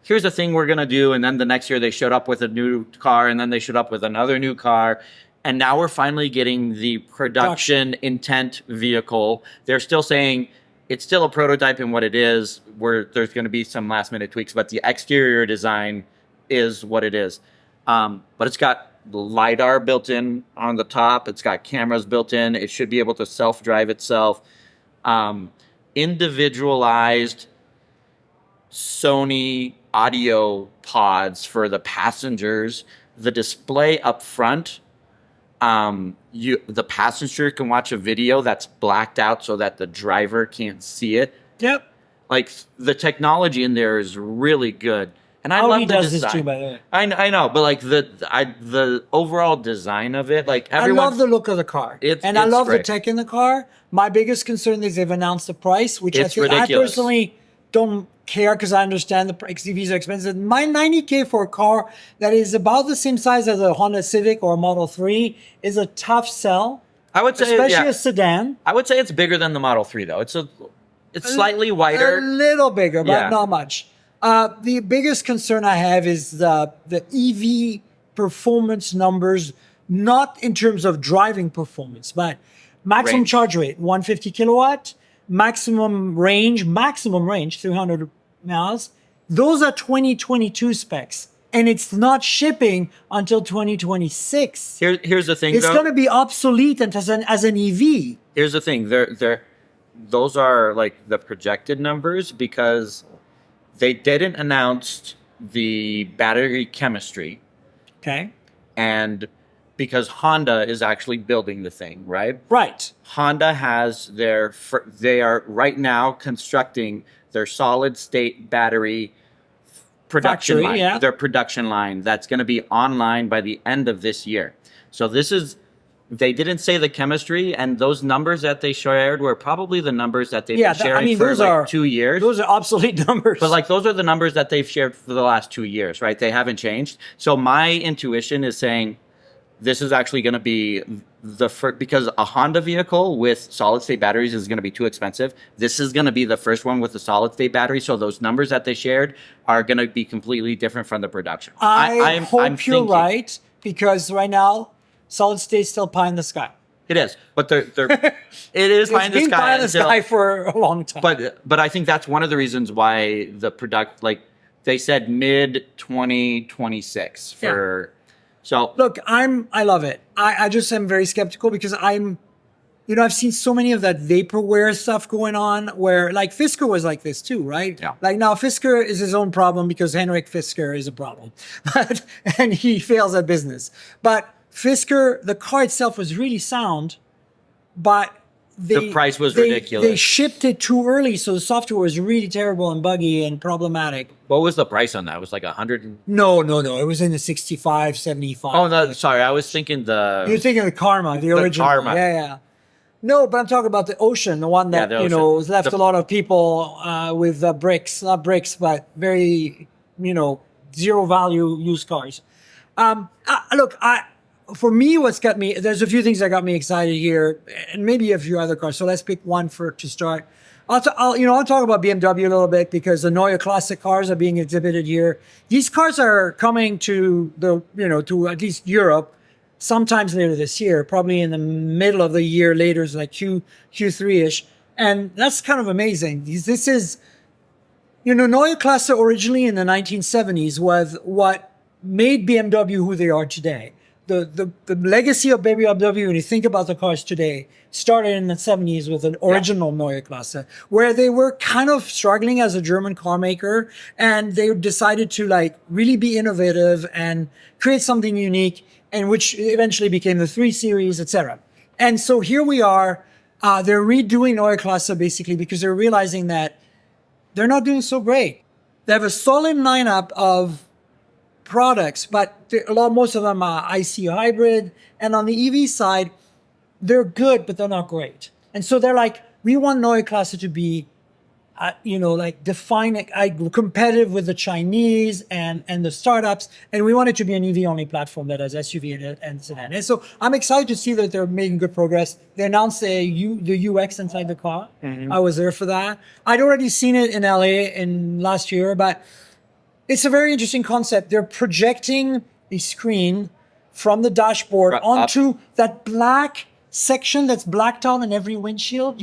here's the thing we're going to do. And then the next year they showed up with a new car, and then they showed up with another new car. And now we're finally getting the production intent vehicle. They're still saying it's still a prototype in what it is, where there's going to be some last minute tweaks, but the exterior design is what it is. But it's got LiDAR built in on the top. It's got cameras built in. It should be able to self-drive itself. Individualized Sony audio pods for the passengers. The display up front, the passenger can watch a video that's blacked out so that the driver can't see it. Yep. Like, the technology in there is really good. And I love the does design. this too, by the way. I know, but like the overall design of it, like I love the look of the car, and I love the tech in the car. My biggest concern is they've announced the price, which I personally don't care because I understand the XEVs are expensive. My $90K for a car that is about the same size as a Honda Civic or a Model 3 is a tough sell. I would say, especially a sedan. I would say it's bigger than the Model 3 though. It's slightly wider, a little bigger, but not much. The biggest concern I have is the EV performance numbers, not in terms of driving performance, but maximum charge rate, 150 kilowatt, maximum range, 300 miles. Those are 2022 specs, and it's not shipping until 2026. Here's the thing, it's going to be obsolete as an EV. Here's the thing, those are like the projected numbers because they didn't announce the battery chemistry. Okay. And because Honda is actually building the thing, right? Right. Honda has they are right now constructing their solid state battery production line. Yeah. Their production line that's going to be online by the end of this year. So they didn't say the chemistry, and those numbers that they shared were probably the numbers that they've been sharing for like 2 years. Those are obsolete numbers. But like those are the numbers that they've shared for the last 2 years, right? They haven't changed. So my intuition is saying this is actually going to be the first, because a Honda vehicle with solid state batteries is going to be too expensive. This is going to be the first one with a solid state battery. So those numbers that they shared are going to be completely different from the production. I hope you're right, because right now, solid state still pie in the sky. It is, but it is pie in the sky. It's been pie in the sky for a long time. But I think that's one of the reasons why the they said mid 2026 for. So look, I love it. I just am very skeptical because I've seen so many of that vaporware stuff going on where like Fisker was like this too, right? Yeah. Like now Fisker is his own problem because Henrik Fisker is a problem, and he fails at business. But Fisker, the car itself was really sound, but the price was ridiculous. They shipped it too early, so the software was really terrible and buggy and problematic. What was the price on that? It was like 100? No. It was in the 65, 75. Oh, no, sorry. I was thinking You're thinking the Karma, the original. Karma. Yeah. No, but I'm talking about the Ocean, the one that, left a lot of people with bricks. Not bricks, but very, zero value used cars. Look, for me, there's a few things that got me excited here, and maybe a few other cars. So let's pick one to start. I'll talk about BMW a little bit because the Neue Classic cars are being exhibited here. These cars are coming to to at least Europe sometimes later this year, probably in the middle of the year later, it's like Q3-ish. And that's kind of amazing. This is Neue Klasse originally in the 1970s was what made BMW who they are today. The legacy of BMW, when you think about the cars today, started in the 70s with an original Neue Klasse, where they were kind of struggling as a German car maker, and they decided to like really be innovative and create something unique, and which eventually became the 3 Series, etc. And so here we are. They're redoing Neue Klasse basically because they're realizing that they're not doing so great. They have a solid lineup of products, but most of them are IC hybrid. And on the EV side, they're good, but they're not great. And so they're like, we want Neue Klasse to be, like defining, competitive with the Chinese and the startups. And we want it to be an EV-only platform that has SUV and sedan. And so I'm excited to see that they're making good progress. They announced the UX inside the car. Mm-hmm. I was there for that. I'd already seen it in LA last year, but it's a very interesting concept. They're projecting a screen from the dashboard onto that black section that's blacked out in every windshield,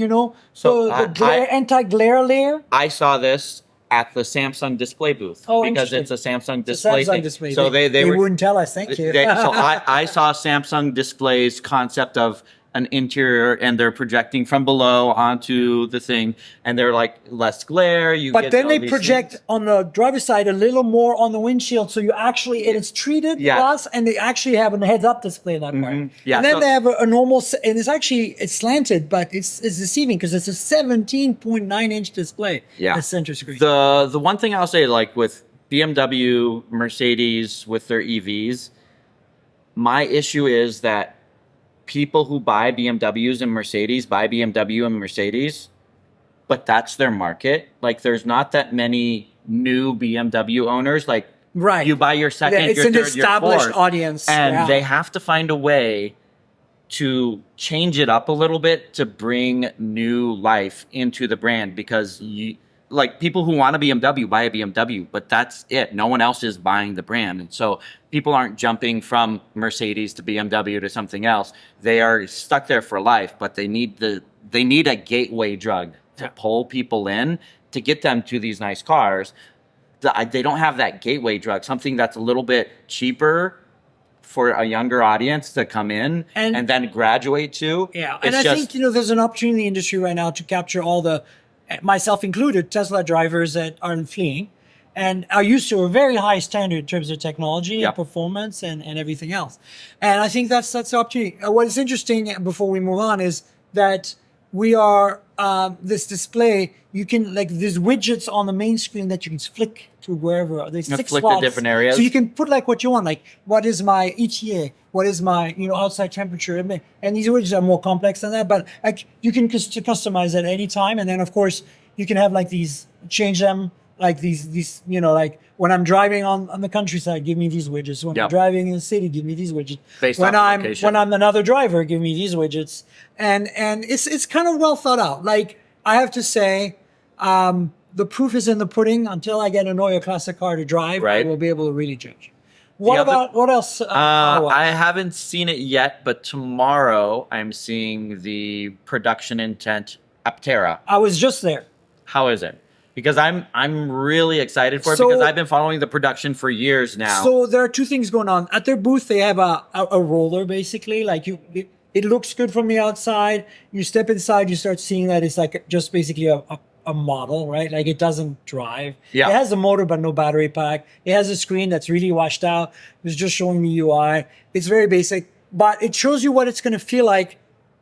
so the anti-glare layer. I saw this at the Samsung display booth because it's a Samsung display. Display. So they wouldn't tell us. Thank you. So I saw Samsung Display's concept of an interior, and they're projecting from below onto the thing, and they're like less glare. But then they project on the driver's side a little more on the windshield, so you actually it's treated glass, and they actually have a heads-up display in that part. Yeah, and then they have a normal, and it's slanted, but it's deceiving because it's a 17.9-inch display. Yeah, the center screen. The one thing I'll say, like with BMW, Mercedes with their EVs, my issue is that people who buy BMWs and Mercedes buy BMW and Mercedes, but that's their market. Like, there's not that many new BMW owners. Like, you buy your second, it's your an third, established your fourth, audience, and they have to find a way to change it up a little bit to bring new life into the brand, because people who want a BMW buy a BMW, but that's it. No one else is buying the brand. And so people aren't jumping from Mercedes to BMW to something else. They are stuck there for life, but they need a gateway drug to pull people in to get them to these nice cars. They don't have that gateway drug, something that's a little bit cheaper for a younger audience to come in and then graduate to. Yeah, and I think there's an opportunity in the industry right now to capture all the, myself included, Tesla drivers that are fleeing and are used to a very high standard in terms of technology and performance and everything else. And I think that's the opportunity. What is interesting before we move on is that we are, this display, you can, there's widgets on the main screen that you can flick to wherever. There's 6 slots. To different areas. So you can put what you want, what is my ETA? What is my, outside temperature? And these widgets are more complex than that, but you can customize at any time. And then of course you can have these, change them, these, when I'm driving on the countryside, give me these widgets. When I'm driving in the city, give me these widgets. When I'm another driver, give me these widgets. And it's kind of well thought out. I have to say, the proof is in the pudding. Until I get a Neue Klasse car to drive, I will be able to really judge. What else? I haven't seen it yet, but tomorrow I'm seeing the production intent Aptera. I was just there. How is it? Because I'm really excited for it, because I've been following the production for years now. So there are 2 things going on. At their booth, they have a roller, basically. It looks good from the outside. You step inside, you start seeing that it's just basically a model, right? It doesn't drive. Yeah. It has a motor, but no battery pack. It has a screen that's really washed out. It's just showing the UI. It's very basic, but it shows you what it's going to feel like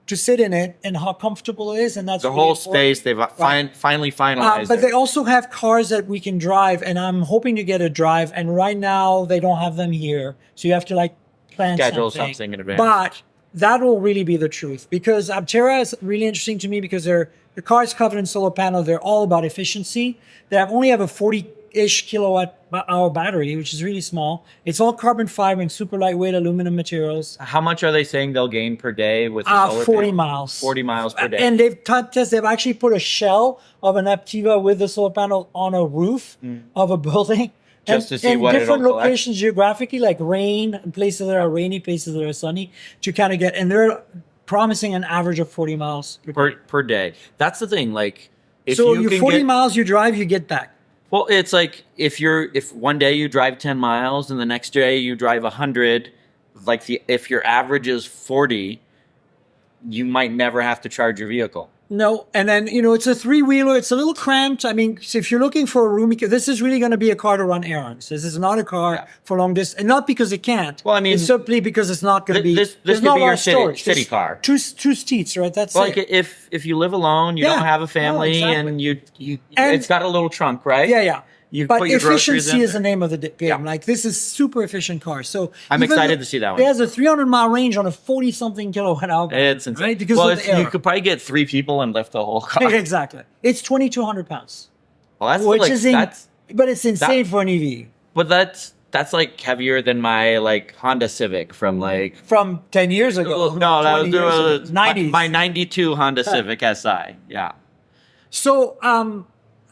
to sit in it and how comfortable it is. And that's the whole space. They've finally finalized. But they also have cars that we can drive, and I'm hoping to get a drive. And right now they don't have them here. So you have to plan schedule something in advance. But that will really be the truth, because Aptera is really interesting to me because the car is covered in solar panel. They're all about efficiency. They only have a 40-ish kilowatt-hour battery, which is really small. It's all carbon fiber and super lightweight aluminum materials. How much are they saying they'll gain per day with the solar 40 panel? miles. 40 miles per day. And they've actually put a shell of an Aptiva with the solar panel on a roof of a building. Just to see what different it'll locations geographically, like rain, places that are rainy, places that are sunny, to kind of get, and they're promising an average of 40 miles per day. That's the thing. If so you your can 40 miles you drive, you get back. Well, it's like if one day you drive 10 miles and the next day you drive 100, like if your average is 40, you might never have to charge your vehicle. No, and then, it's a three-wheeler. It's a little cramped. I mean, so if you're looking for a roomy, this is really going to be a car to run errands. This is not a car for long distance, and not because it can't. Well, I mean, it's simply because it's not going to be. This there's could not be a lot your of storage. city There's car. Two seats, right? That's Like it. if you live alone, you don't have a family, exactly. and you it's got a little trunk, right? Yeah. You But put your groceries efficiency in. is the name of the game. Yeah. Like, this is super efficient car. So I'm even excited though to see that one. It has a 300-mile range on a 40-something kilowatt hour. It's insane. Right? Because well, of the air. you could probably get 3 people and lift the whole car. Exactly. It's 2,200 pounds. Well, that's Which like is but it's insane for an EV. But that's like heavier than my like Honda Civic from like From 10 years ago. no, that 20 years ago. 90s. my 92 Honda Civic SI. Yeah. So,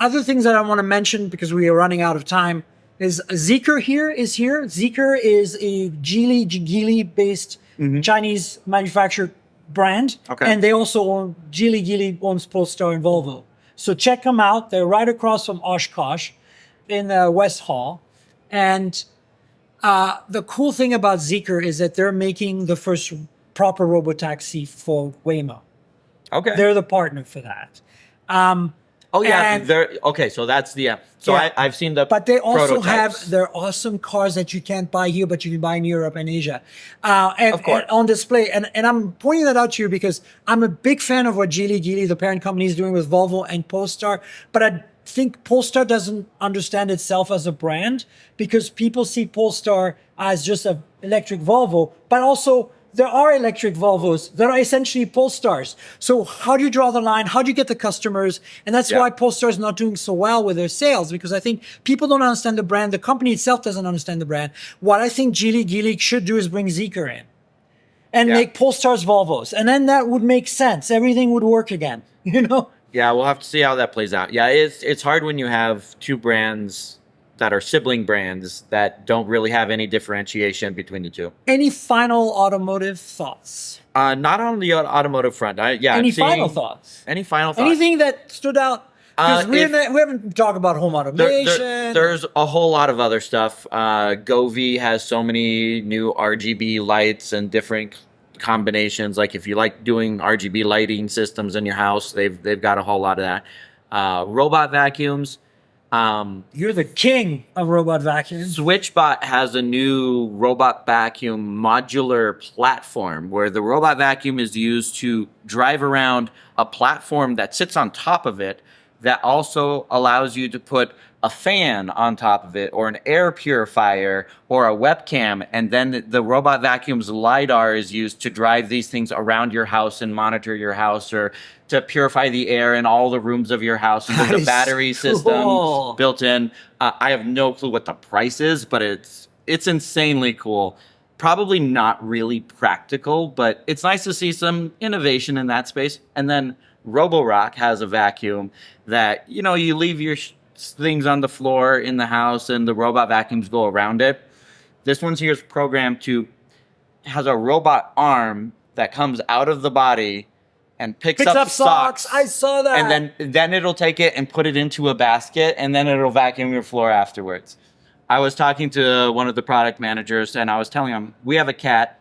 other things that I want to mention, because we are running out of time, is Zeekr is here. Zeekr is a Geely-based Chinese manufactured brand. Okay. And they also own, Geely owns Polestar and Volvo. So check them out. They're right across from Oshkosh in West Hall. And the cool thing about Zeekr is that they're making the first proper robotaxi for Waymo. Okay. They're the partner for that. Oh yeah, and- they're okay. So that's the So Yeah. I've seen the. But they also prototypes. have their awesome cars that you can't buy here, but you can buy in Europe and Asia, and, Of course. and on display. And I'm pointing that out to you because I'm a big fan of what Geely, the parent company, is doing with Volvo and Polestar. But I think Polestar doesn't understand itself as a brand because people see Polestar as just an electric Volvo, but also there are electric Volvos that are essentially Polestars. So how do you draw the line? How do you get the customers? And that's why Polestar is not doing so well with their sales, because I think people don't understand the brand. The company itself doesn't understand the brand. What I think Geely should do is bring Zeekr in and make Polestars Volvos. And then that would make sense. Everything would work again, Yeah, we'll have to see how that plays out. Yeah, it's hard when you have two brands that are sibling brands that don't really have any differentiation between the two. Any final automotive thoughts? Not on the automotive front. Any final thoughts? Any final thoughts? Anything that stood out? Because we haven't talked about home automation. There's a whole lot of other stuff. Govee has so many new RGB lights and different combinations. Like if you like doing RGB lighting systems in your house, they've got a whole lot of that. Robot vacuums. You're the king of robot vacuums. SwitchBot has a new robot vacuum modular platform where the robot vacuum is used to drive around a platform that sits on top of it that also allows you to put a fan on top of it or an air purifier or a webcam, and then the robot vacuum's LiDAR is used to drive these things around your house and monitor your house or to purify the air in all the rooms of your house. And there's a battery system built in. I have no clue what the price is, but it's insanely cool. Probably not really practical, but it's nice to see some innovation in that space. And then Roborock has a vacuum that, you leave your things on the floor in the house and the robot vacuums go around it. This one's here is programmed has a robot arm that comes out of the body and picks up socks. I saw that. And then it'll take it and put it into a basket, and then it'll vacuum your floor afterwards. I was talking to one of the product managers, and I was telling him, we have a cat.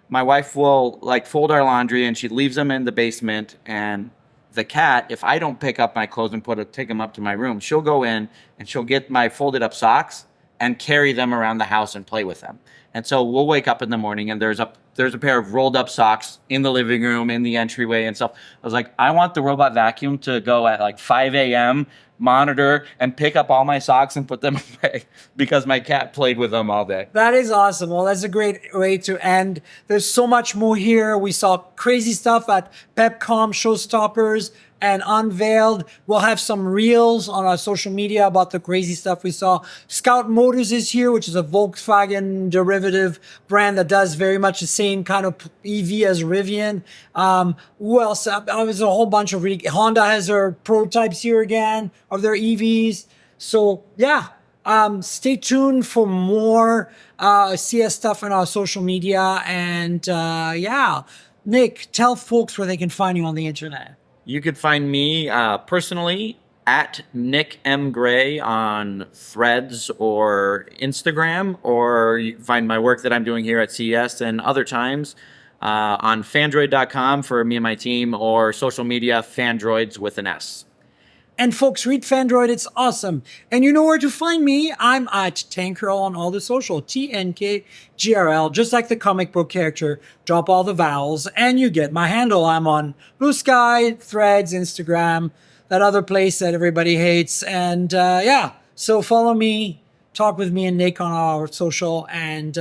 My wife will fold our laundry, and she leaves them in the basement, and the cat, if I don't pick up my clothes and take them up to my room, she'll go in and she'll get my folded up socks and carry them around the house and play with them. And so we'll wake up in the morning and there's a pair of rolled up socks in the living room, in the entryway and stuff. I was like, I want the robot vacuum to go at 5 a.m., monitor and pick up all my socks and put them away because my cat played with them all day. That is awesome. Well, that's a great way to end. There's so much more here. We saw crazy stuff at PepCom Showstoppers and Unveiled. We'll have some reels on our social media about the crazy stuff we saw. Scout Motors is here, which is a Volkswagen derivative brand that does very much the same kind of EV as Rivian. Who else? There's a whole bunch of Honda has their prototypes here again of their EVs. So yeah, stay tuned for more CS stuff on our social media. And Nick, tell folks where they can find you on the internet. You could find me personally at Nick M. Gray on Threads or Instagram, or you can find my work that I'm doing here at CES and other times on Fandroid.com for me and my team, or social media, Fandroids with an S. And folks, read Fandroid. It's awesome. And you know where to find me. I'm at Tankrl on all the social. TNKGRL, just like the comic book character. Drop all the vowels and you get my handle. I'm on Blue Sky, Threads, Instagram, that other place that everybody hates. And yeah, so follow me, talk with me and Nick on our social. And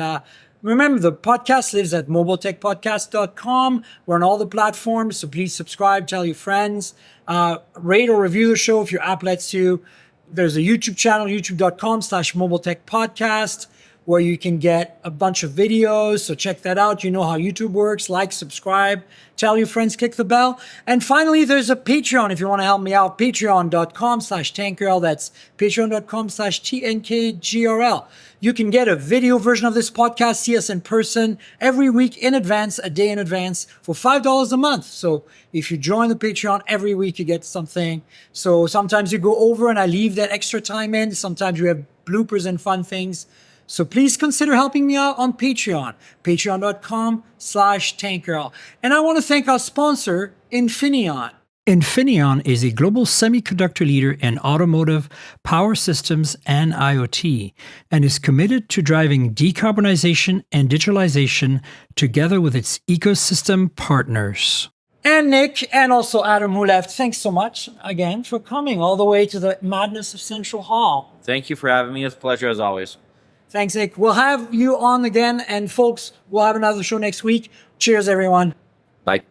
remember, the podcast lives at mobiletechpodcast.com. We're on all the platforms, so please subscribe, tell your friends. Rate or review the show if your app lets you. There's a YouTube channel, youtube.com/mobiletechpodcast, where you can get a bunch of videos. So check that out. You know how YouTube works. Like, subscribe, tell your friends, click the bell. And finally, there's a Patreon if you want to help me out. Patreon.com/Tankrl. That's patreon.com/TNKGRL. You can get a video version of this podcast, see us in person every week in advance, a day in advance, for $5 a month. So if you join the Patreon every week, you get something. So sometimes you go over and I leave that extra time in. Sometimes we have bloopers and fun things. So please consider helping me out on Patreon, patreon.com/Tankrl. And I want to thank our sponsor, Infineon. Infineon is a global semiconductor leader in automotive, power systems, and IoT, and is committed to driving decarbonization and digitalization together with its ecosystem partners. And Nick, and also Adam, who left, thanks so much again for coming all the way to the madness of Central Hall. Thank you for having me. It's a pleasure as always. Thanks, Nick. We'll have you on again, and folks, we'll have another show next week. Cheers, everyone. Bye.